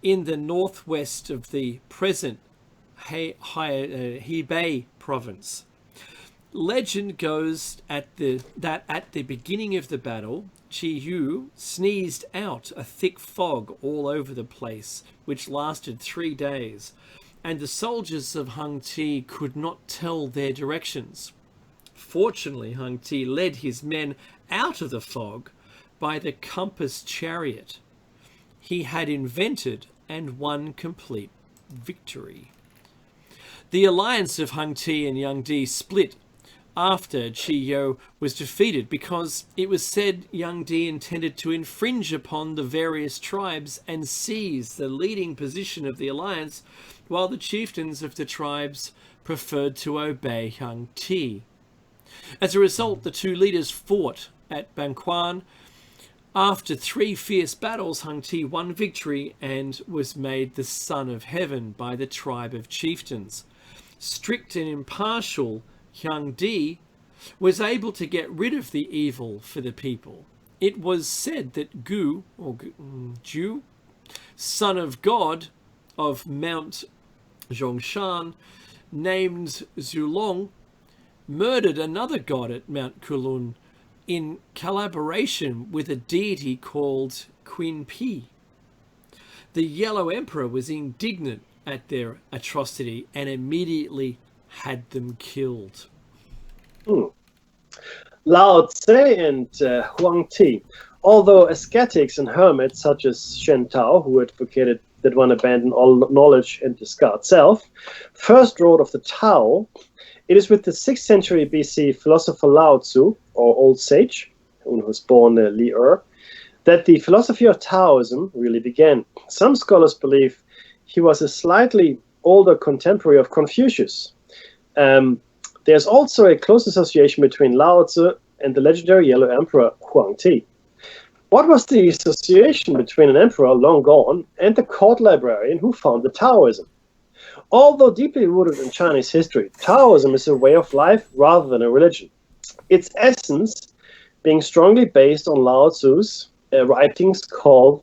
in the northwest of the present Hebei province. Legend goes that at the beginning of the battle, Qi Yu sneezed out a thick fog all over the place, which lasted 3 days, and the soldiers of Hung Ti could not tell their directions. Fortunately, Hung Ti led his men out of the fog by the compass chariot he had invented and won complete victory. The alliance of Hung Ti and Yang Di split after Chiyo was defeated, because it was said Yang Di intended to infringe upon the various tribes and seize the leading position of the alliance, while the chieftains of the tribes preferred to obey Yang Ti. As a result, the two leaders fought at Banquan. After 3 fierce battles, Hung Ti won victory and was made the Son of Heaven by the tribe of chieftains. Strict and impartial Yang Di was able to get rid of the evil for the people. It was said that Gu, or Ju, son of God of Mount Zhongshan, named Zulong, murdered another god at Mount Kulun in collaboration with a deity called Qin Pi. The Yellow Emperor was indignant at their atrocity and immediately had them killed. Lao Tse and Huang Ti, although ascetics and hermits such as Shen Tao, who advocated that one abandon all knowledge and discard self, first wrote of the Tao, it is with the 6th century BC philosopher Lao Tzu, or Old Sage, who was born Li Er, that the philosophy of Taoism really began. Some scholars believe he was a slightly older contemporary of Confucius. There's also a close association between Lao Tzu and the legendary Yellow Emperor Huang Ti. What was the association between an emperor long gone and the court librarian who founded Taoism? Although deeply rooted in Chinese history, Taoism is a way of life rather than a religion. Its essence being strongly based on Lao Tzu's writings called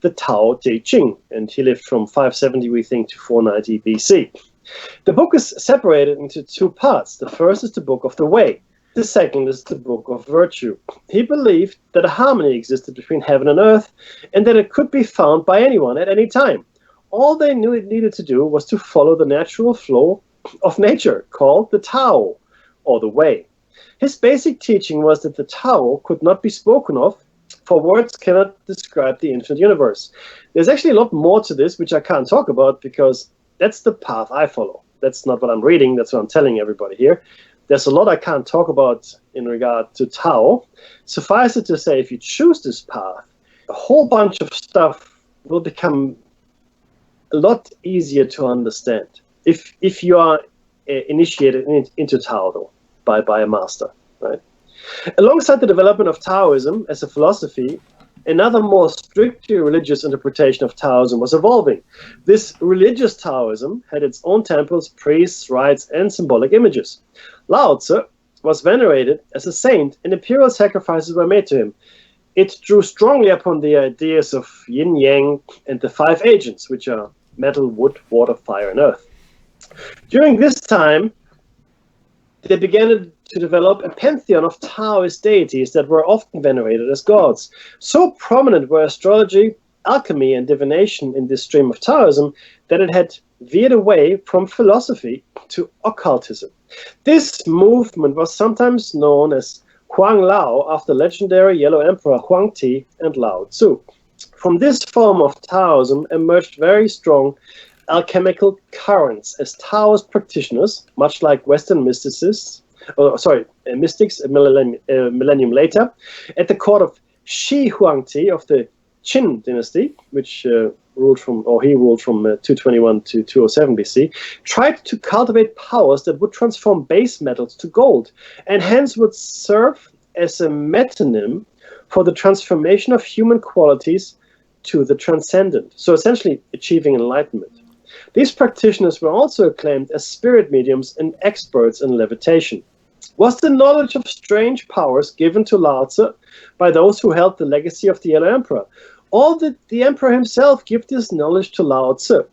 the Tao Te Ching, and he lived from 570, we think, to 490 BC. The book is separated into 2 parts. The first is the Book of the Way. The second is the Book of Virtue. He believed that a harmony existed between heaven and earth, and that it could be found by anyone at any time. All they knew it needed to do was to follow the natural flow of nature, called the Tao, or the Way. His basic teaching was that the Tao could not be spoken of, for words cannot describe the infinite universe. There's actually a lot more to this, which I can't talk about, because that's the path I follow. That's not what I'm reading, that's what I'm telling everybody here. There's a lot I can't talk about in regard to Tao. Suffice it to say, if you choose this path, a whole bunch of stuff will become a lot easier to understand if you are initiated into Tao, though, by a master, right? Alongside the development of Taoism as a philosophy, another more strictly religious interpretation of Taoism was evolving. This religious Taoism had its own temples, priests, rites, and symbolic images. Lao Tzu was venerated as a saint, and imperial sacrifices were made to him. It drew strongly upon the ideas of yin yang and the 5 agents, which are metal, wood, water, fire, and earth. During this time, they began to develop a pantheon of Taoist deities that were often venerated as gods. So prominent were astrology, alchemy, and divination in this stream of Taoism that it had veered away from philosophy to occultism. This movement was sometimes known as Huang Lao, after legendary Yellow Emperor Huang Ti and Lao Tzu. From this form of Taoism emerged very strong alchemical currents as Taoist practitioners, much like Western mystics a millennium later, at the court of Shi Huangti of the Qin dynasty, which he ruled from 221 to 207 BC, tried to cultivate powers that would transform base metals to gold, and hence would serve as a metonym for the transformation of human qualities to the transcendent, so essentially achieving enlightenment. These practitioners were also acclaimed as spirit mediums and experts in levitation. Was the knowledge of strange powers given to Lao Tzu by those who held the legacy of the Yellow Emperor? Or did the Emperor himself give this knowledge to Lao Tzu?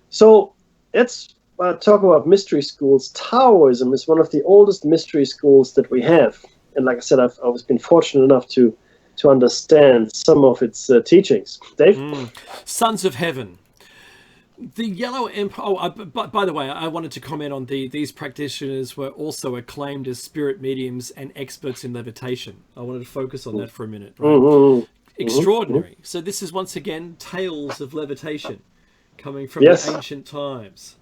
So let's talk about mystery schools. Taoism is one of the oldest mystery schools that we have. And like I said, I've always been fortunate enough to understand some of its teachings. Dave? Sons of Heaven. The Yellow Emperor. By the way, I wanted to comment on these practitioners were also acclaimed as spirit mediums and experts in levitation. I wanted to focus on that for a minute. Right? Mm-hmm. Extraordinary. Mm-hmm. So this is once again tales of levitation coming from the ancient times.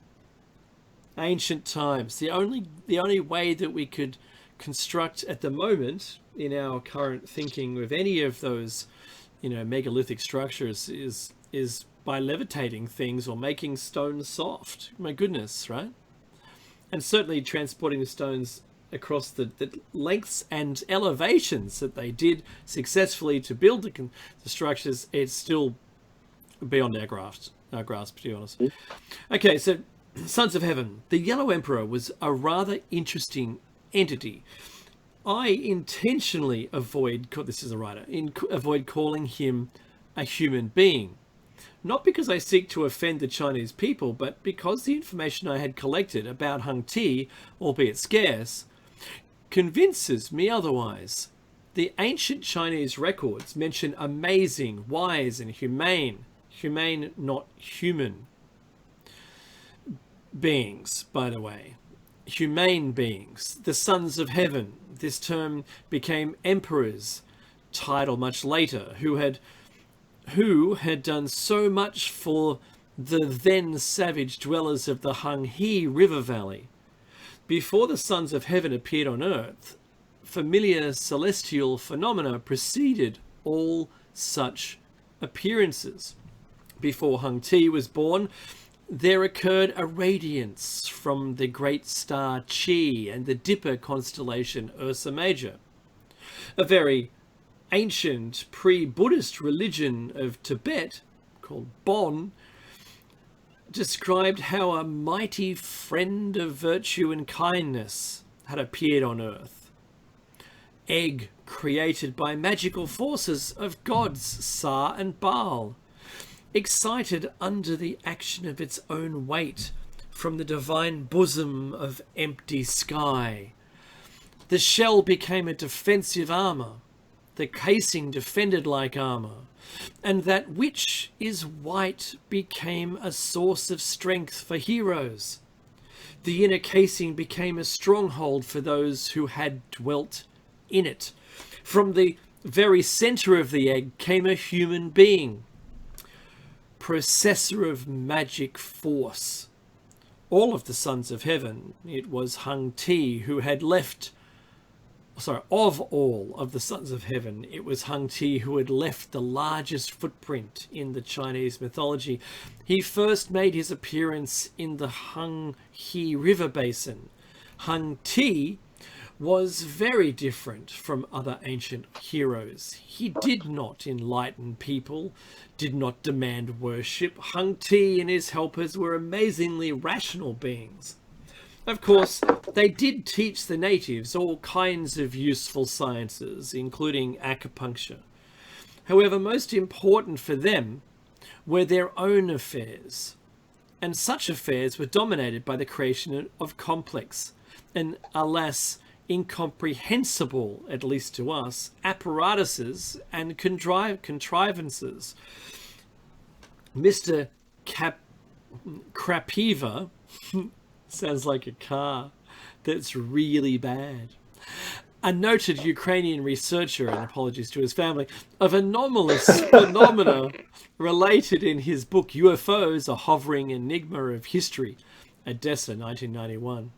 Ancient times. The only way that we could construct at the moment in our current thinking with any of those, megalithic structures is by levitating things or making stones soft. My goodness, right? And certainly transporting the stones across the lengths and elevations that they did successfully to build the structures, it's still beyond our grasp, to be honest. Okay, so Sons of Heaven. The Yellow Emperor was a rather interesting entity. I intentionally avoid calling him a human being. Not because I seek to offend the Chinese people, but because the information I had collected about Hung Ti, albeit scarce, convinces me otherwise. The ancient Chinese records mention amazing, wise, and humane, not human, beings, by the way. Humane beings, the Sons of Heaven. This term became emperors, title much later, who had done so much for the then savage dwellers of the Hung He River Valley. Before the Sons of Heaven appeared on earth, familiar celestial phenomena preceded all such appearances. Before Hung Ti was born, there occurred a radiance from the great star Chi and the Dipper constellation Ursa Major. A very ancient pre-Buddhist religion of Tibet, called Bon, described how a mighty friend of virtue and kindness had appeared on earth. Egg created by magical forces of gods Sa and Baal, excited under the action of its own weight from the divine bosom of empty sky. The shell became a defensive armor, the casing defended like armor, and that which is white became a source of strength for heroes. The inner casing became a stronghold for those who had dwelt in it. From the very center of the egg came a human being, processor of magic force. All of the Sons of Heaven, it was Hung Ti who had left. Of all of the Sons of Heaven, it was Hung Ti who had left the largest footprint in the Chinese mythology. He first made his appearance in the Hung He River Basin. Hung Ti was very different from other ancient heroes. He did not enlighten people, did not demand worship. Hung Ti and his helpers were amazingly rational beings. Of course, they did teach the natives all kinds of useful sciences, including acupuncture. However, most important for them were their own affairs. And such affairs were dominated by the creation of complex and, alas, incomprehensible, at least to us, apparatuses and contrivances. Mr. Krapiva sounds like a car that's really bad. A noted Ukrainian researcher, and apologies to his family, of anomalous phenomena related in his book UFOs, A Hovering Enigma of History, Odessa, 1991.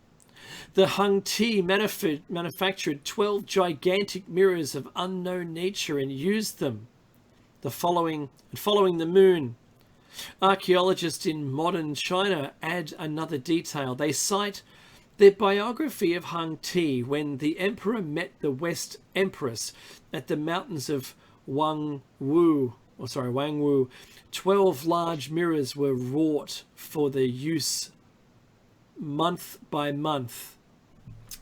The Hung Ti manufactured 12 gigantic mirrors of unknown nature and used them. Following the moon. Archaeologists in modern China add another detail. They cite the biography of Hung Ti when the emperor met the West Empress at the mountains of Wangwu. 12 large mirrors were wrought for the use month by month.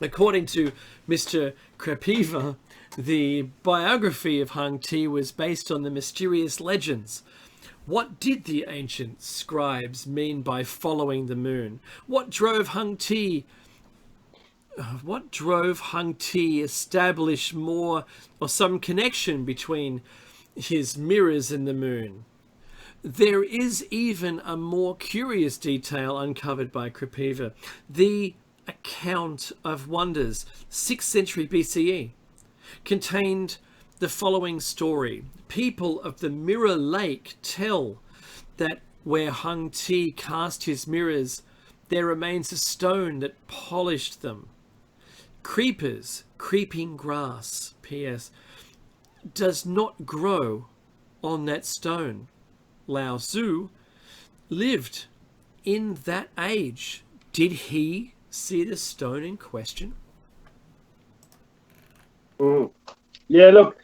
According to Mr. Krapiva, the biography of Hung Ti was based on the mysterious legends. What did the ancient scribes mean by following the moon? What drove Hung Ti establish more or some connection between his mirrors and the moon? There is even a more curious detail uncovered by Krapiva. The account of wonders, 6th century BCE, contained the following story. People of the Mirror Lake tell that where Hung Ti cast his mirrors, there remains a stone that polished them. Creepers, creeping grass, P.S., does not grow on that stone. Lao Tzu lived in that age. Did he see the stone in question? Yeah, look,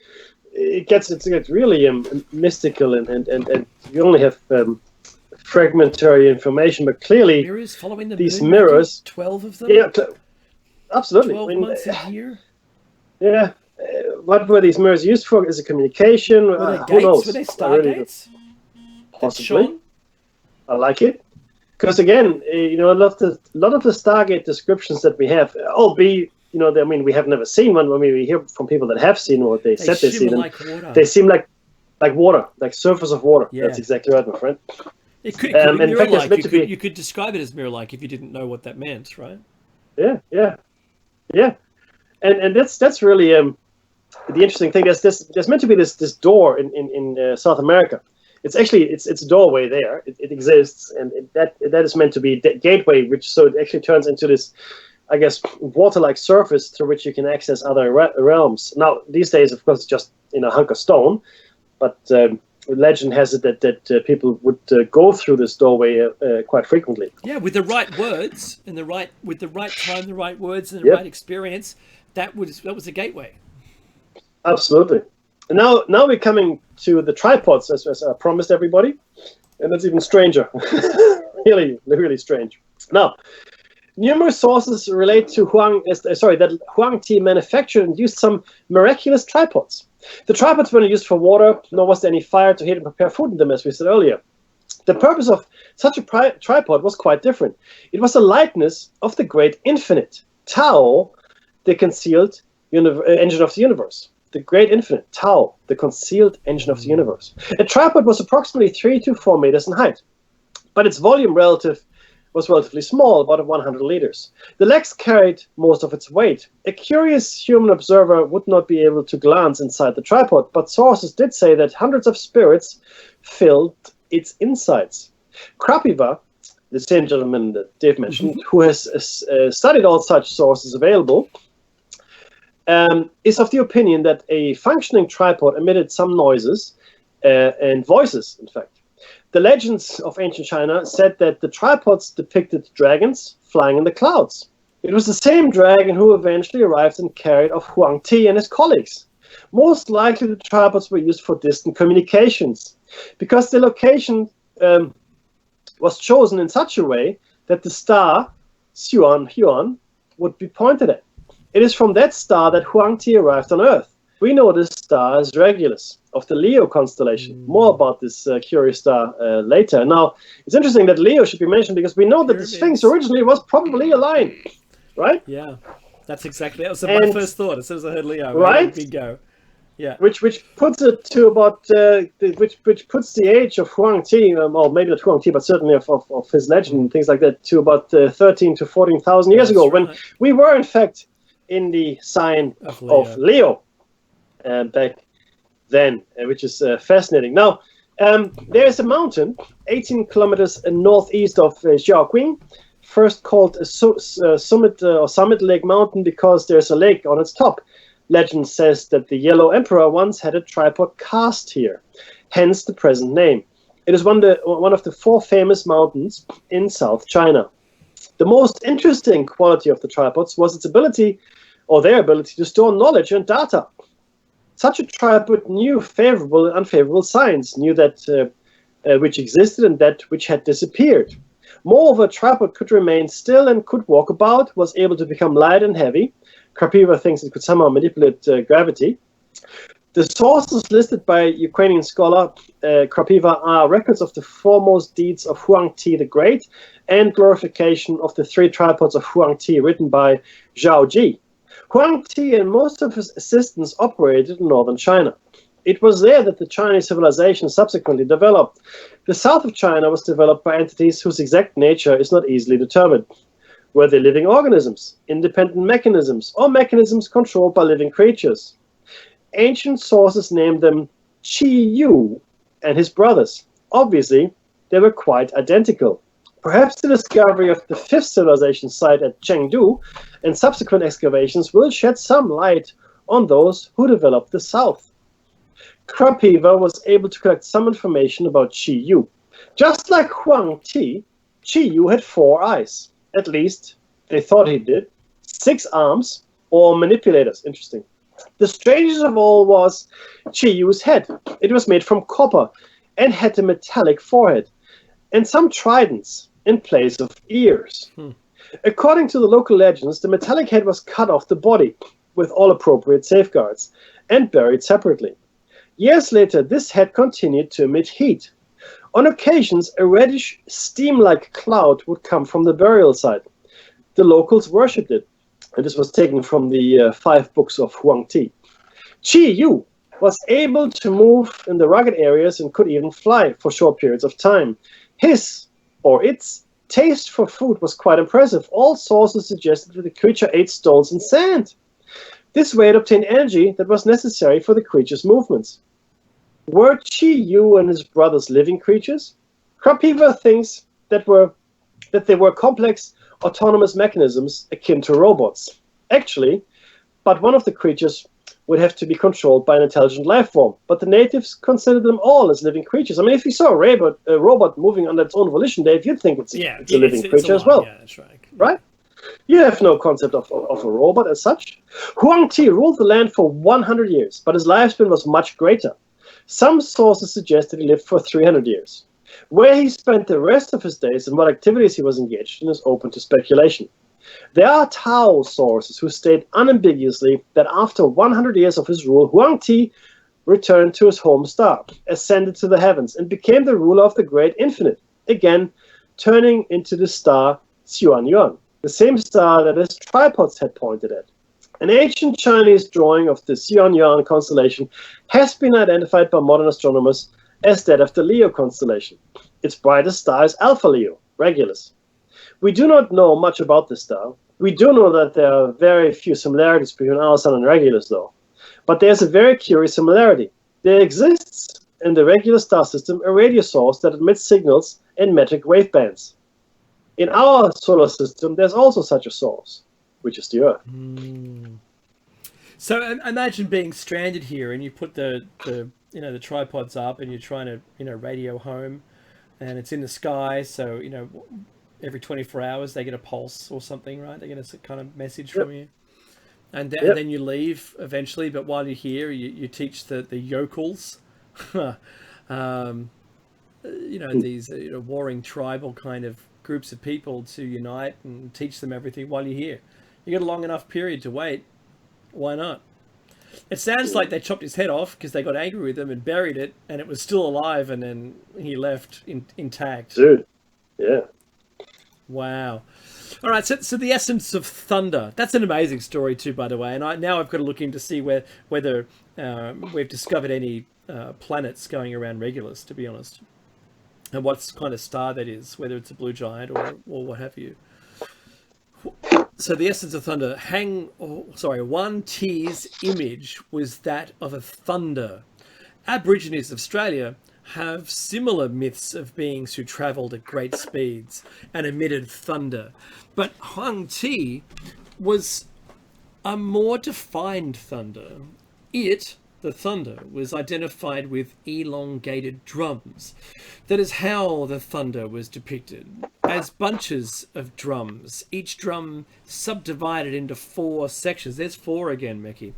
it gets really mystical, and you only have fragmentary information, but clearly Mirrors following the these moon, mirrors, 12 of them? yeah, absolutely. 12 months a year? Yeah. What were these mirrors used for? Is it communication? Were they Who gates? knows? Were they Really stargates? possibly. I like it. Because again, a lot of the Stargate descriptions that we have, we have never seen one. I mean, we hear from people that have seen what they said they've seen. Like water. They seem like water, like surface of water. Yeah. That's exactly right, my friend. It could be mirror-like. In fact, you could describe it as mirror-like if you didn't know what that meant, right? Yeah. And that's really the interesting thing. There's meant to be this door in South America. It's actually it's a doorway there. It exists, and that is meant to be the gateway, so it actually turns into this, I guess, water-like surface through which you can access other realms. Now these days, of course, it's just in a hunk of stone, but legend has it that people would go through this doorway quite frequently. Yeah, with the right words and with the right time, the right words and the right experience, that was a gateway. Absolutely. And now we're coming to the tripods, as I promised everybody, and that's even stranger. really strange. Now, numerous sources relate to that Huang Ti manufactured and used some miraculous tripods. The tripods weren't used for water, nor was there any fire to heat and prepare food in them, as we said earlier. The purpose of such a tripod was quite different. It was the likeness of the great infinite, Tao, the concealed engine of the universe. The great infinite, Tao, the concealed engine of the universe. A tripod was approximately 3 to 4 meters in height, but its volume was relatively small, about 100 liters. The legs carried most of its weight. A curious human observer would not be able to glance inside the tripod, but sources did say that hundreds of spirits filled its insides. Krapiva, the same gentleman that Dave mentioned, who has studied all such sources available, is of the opinion that a functioning tripod emitted some noises and voices, in fact. The legends of ancient China said that the tripods depicted dragons flying in the clouds. It was the same dragon who eventually arrived and carried off Huang Ti and his colleagues. Most likely the tripods were used for distant communications, because the location was chosen in such a way that the star, Huan, would be pointed at. It is from that star that Huang Ti arrived on Earth. We know this star as Regulus of the Leo constellation. More about this curious star later. Now, it's interesting that Leo should be mentioned because we know that the Sphinx originally was probably a lion, right? Yeah, that's exactly. That was my first thought as soon as I heard Leo. Right? Bingo. Yeah. Which puts it to about which puts the age of Huang Ti, or maybe not Huang Ti, but certainly of his legend and things like that, to about 13 to 14,000 years ago, when we were in fact in the sign of Leo back then, which is fascinating. Now, there is a mountain 18 kilometers northeast of Xiaoqing, first called Summit Lake Mountain because there's a lake on its top. Legend says that the Yellow Emperor once had a tripod cast here, hence the present name. It is one of the 4 famous mountains in South China. The most interesting quality of the tripods was their ability to store knowledge and data. Such a tripod knew favorable and unfavorable signs, knew that which existed and that which had disappeared. Moreover, a tripod could remain still and could walk about, was able to become light and heavy. Krapiva thinks it could somehow manipulate gravity. The sources listed by Ukrainian scholar Krapiva are records of the foremost deeds of Huang Ti the Great and glorification of the 3 tripods of Huang Ti written by Zhao Ji. Huang Ti and most of his assistants operated in northern China. It was there that the Chinese civilization subsequently developed. The south of China was developed by entities whose exact nature is not easily determined. Were they living organisms, independent mechanisms, or mechanisms controlled by living creatures? Ancient sources named them Qi Yu and his brothers. Obviously, they were quite identical. Perhaps the discovery of the fifth civilization site at Chengdu and subsequent excavations will shed some light on those who developed the south. Krapiva was able to collect some information about Qi Yu. Just like Huang Ti, Qi Yu had 4 eyes. At least, they thought he did. 6 arms, or manipulators. Interesting. The strangest of all was Qi Yu's head. It was made from copper and had a metallic forehead and some tridents in place of ears. According to the local legends, the metallic head was cut off the body with all appropriate safeguards and buried separately. Years later, this head continued to emit heat. On occasions, a reddish steam-like cloud would come from the burial site. The locals worshipped it, and this was taken from the 5 books of Huang Ti. Qi Yu was able to move in the rugged areas and could even fly for short periods of time. His, or its, taste for food was quite impressive. All sources suggested that the creature ate stones and sand. This way it obtained energy that was necessary for the creature's movements. Were Qi Yu and his brothers living creatures? Krapiva thinks that they were complex autonomous mechanisms akin to robots. Actually, but one of the creatures would have to be controlled by an intelligent life form. But the natives considered them all as living creatures. I mean, if you saw a robot moving under its own volition, Dave, you'd think it's a living creature as well. Yeah, that's right. Right? You have no concept of a robot as such. Huang Ti ruled the land for 100 years, but his lifespan was much greater. Some sources suggest that he lived for 300 years. Where he spent the rest of his days and what activities he was engaged in is open to speculation. There are Tao sources who state unambiguously that after 100 years of his rule, Huang Ti returned to his home star, ascended to the heavens, and became the ruler of the great infinite, again turning into the star Xuanyuan, the same star that his tripods had pointed at. An ancient Chinese drawing of the Xuanyuan constellation has been identified by modern astronomers as that of the Leo constellation. Its brightest star is Alpha Leo, Regulus. We do not know much about this star. We do know that there are very few similarities between our sun and Regulus, though. But there's a very curious similarity. There exists in the Regulus star system a radio source that emits signals in metric wave bands. In our solar system, there's also such a source, which is the Earth. So imagine being stranded here, and you put the tripods up, and you're trying to radio home, and it's in the sky. So every 24 hours they get a pulse or something, right? They get a kind of message from you, and then you leave eventually. But while you're here, you teach the yokels, these warring tribal kind of groups of people to unite and teach them everything while you're here. You got a long enough period to wait. Why not? It sounds like they chopped his head off because they got angry with him and buried it, and it was still alive, and then he left intact. Dude, yeah. Wow. All right, so the essence of thunder. That's an amazing story too, by the way. And now I've got to look in to see whether we've discovered any planets going around Regulus, to be honest, and what kind of star that is, whether it's a blue giant or what have you. So the essence of thunder, Huang Ti's image was that of a thunder. Aborigines of Australia have similar myths of beings who travelled at great speeds and emitted thunder. But Huang Ti was a more defined thunder. The thunder, was identified with elongated drums. That is how the thunder was depicted, as bunches of drums, each drum subdivided into 4 sections. There's 4 again, Mickey,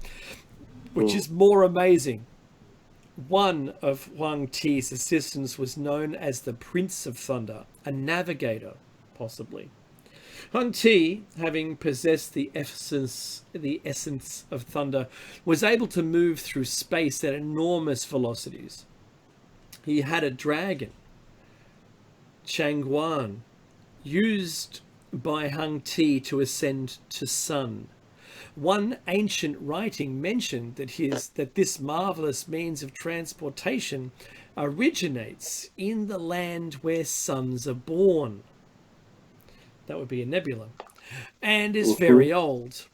which is more amazing. One of Huang Ti's assistants was known as the Prince of Thunder, a navigator, possibly. Huang Ti, having possessed the essence of thunder, was able to move through space at enormous velocities. He had a dragon, Changguan, used by Huang Ti to ascend to sun. One ancient writing mentioned that this marvelous means of transportation originates in the land where suns are born. That would be a nebula, and is very old,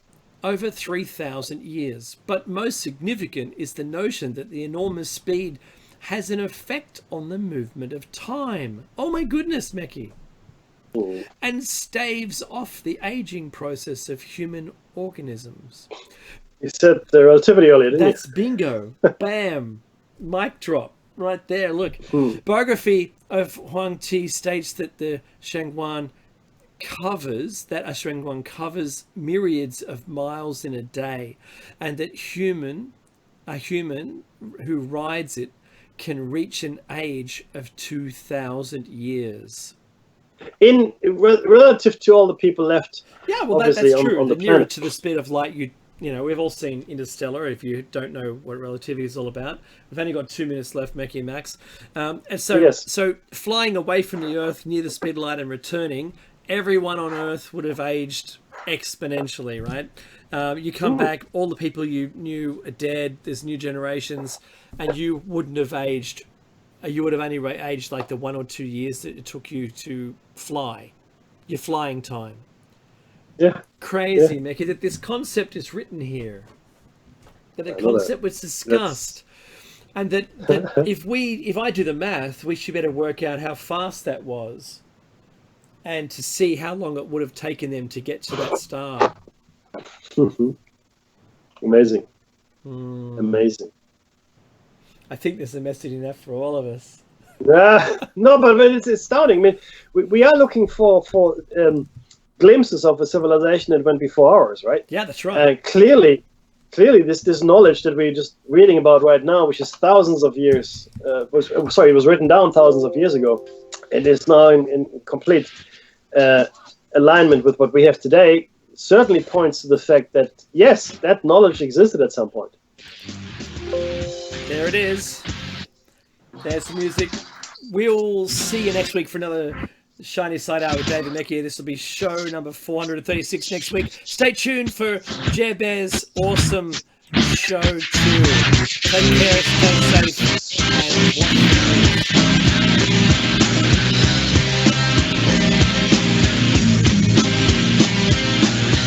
over 3,000 years. But most significant is the notion that the enormous speed has an effect on the movement of time. Oh my goodness, Meki. and staves off the aging process of human organisms. You said the relativity earlier, didn't That's bingo. Bam. Mic drop. Right there. Look. Biography of Huang Ti states that the Shangguan covers myriads of miles in a day, and that a human who rides it can reach an age of 2,000 years. In relative to all the people left, Yeah, well, that's true. The nearer to the speed of light, you know, we've all seen Interstellar. If you don't know what relativity is all about, we've only got 2 minutes left, Meki and Max. And so, so flying away from the Earth near the speed of light and returning, everyone on Earth would have aged exponentially, right? You come back, all the people you knew are dead. There's new generations, and you wouldn't have aged. You would have only aged like the 1 or 2 years that it took you to fly, your flying time. Yeah. Crazy, Mickey, that this concept is written here. That the concept was discussed. And that if I do the math, we should better work out how fast that was. And to see how long it would have taken them to get to that star. Amazing. Amazing. I think there's a message in that for all of us. No, but it's astounding. I mean, we are looking for glimpses of a civilization that went before ours, right? Yeah, that's right. Clearly, this knowledge that we're just reading about right now, which is thousands of years, it was written down thousands of years ago. It is now in complete alignment with what we have today. Certainly points to the fact that yes, that knowledge existed at some point. There it is. There's the music. We'll see you next week for another Shiny Side Out with David Meckier. This will be show number 436 next week. Stay tuned for Jebez's awesome show 2. Take care, stay safe, and watch the news.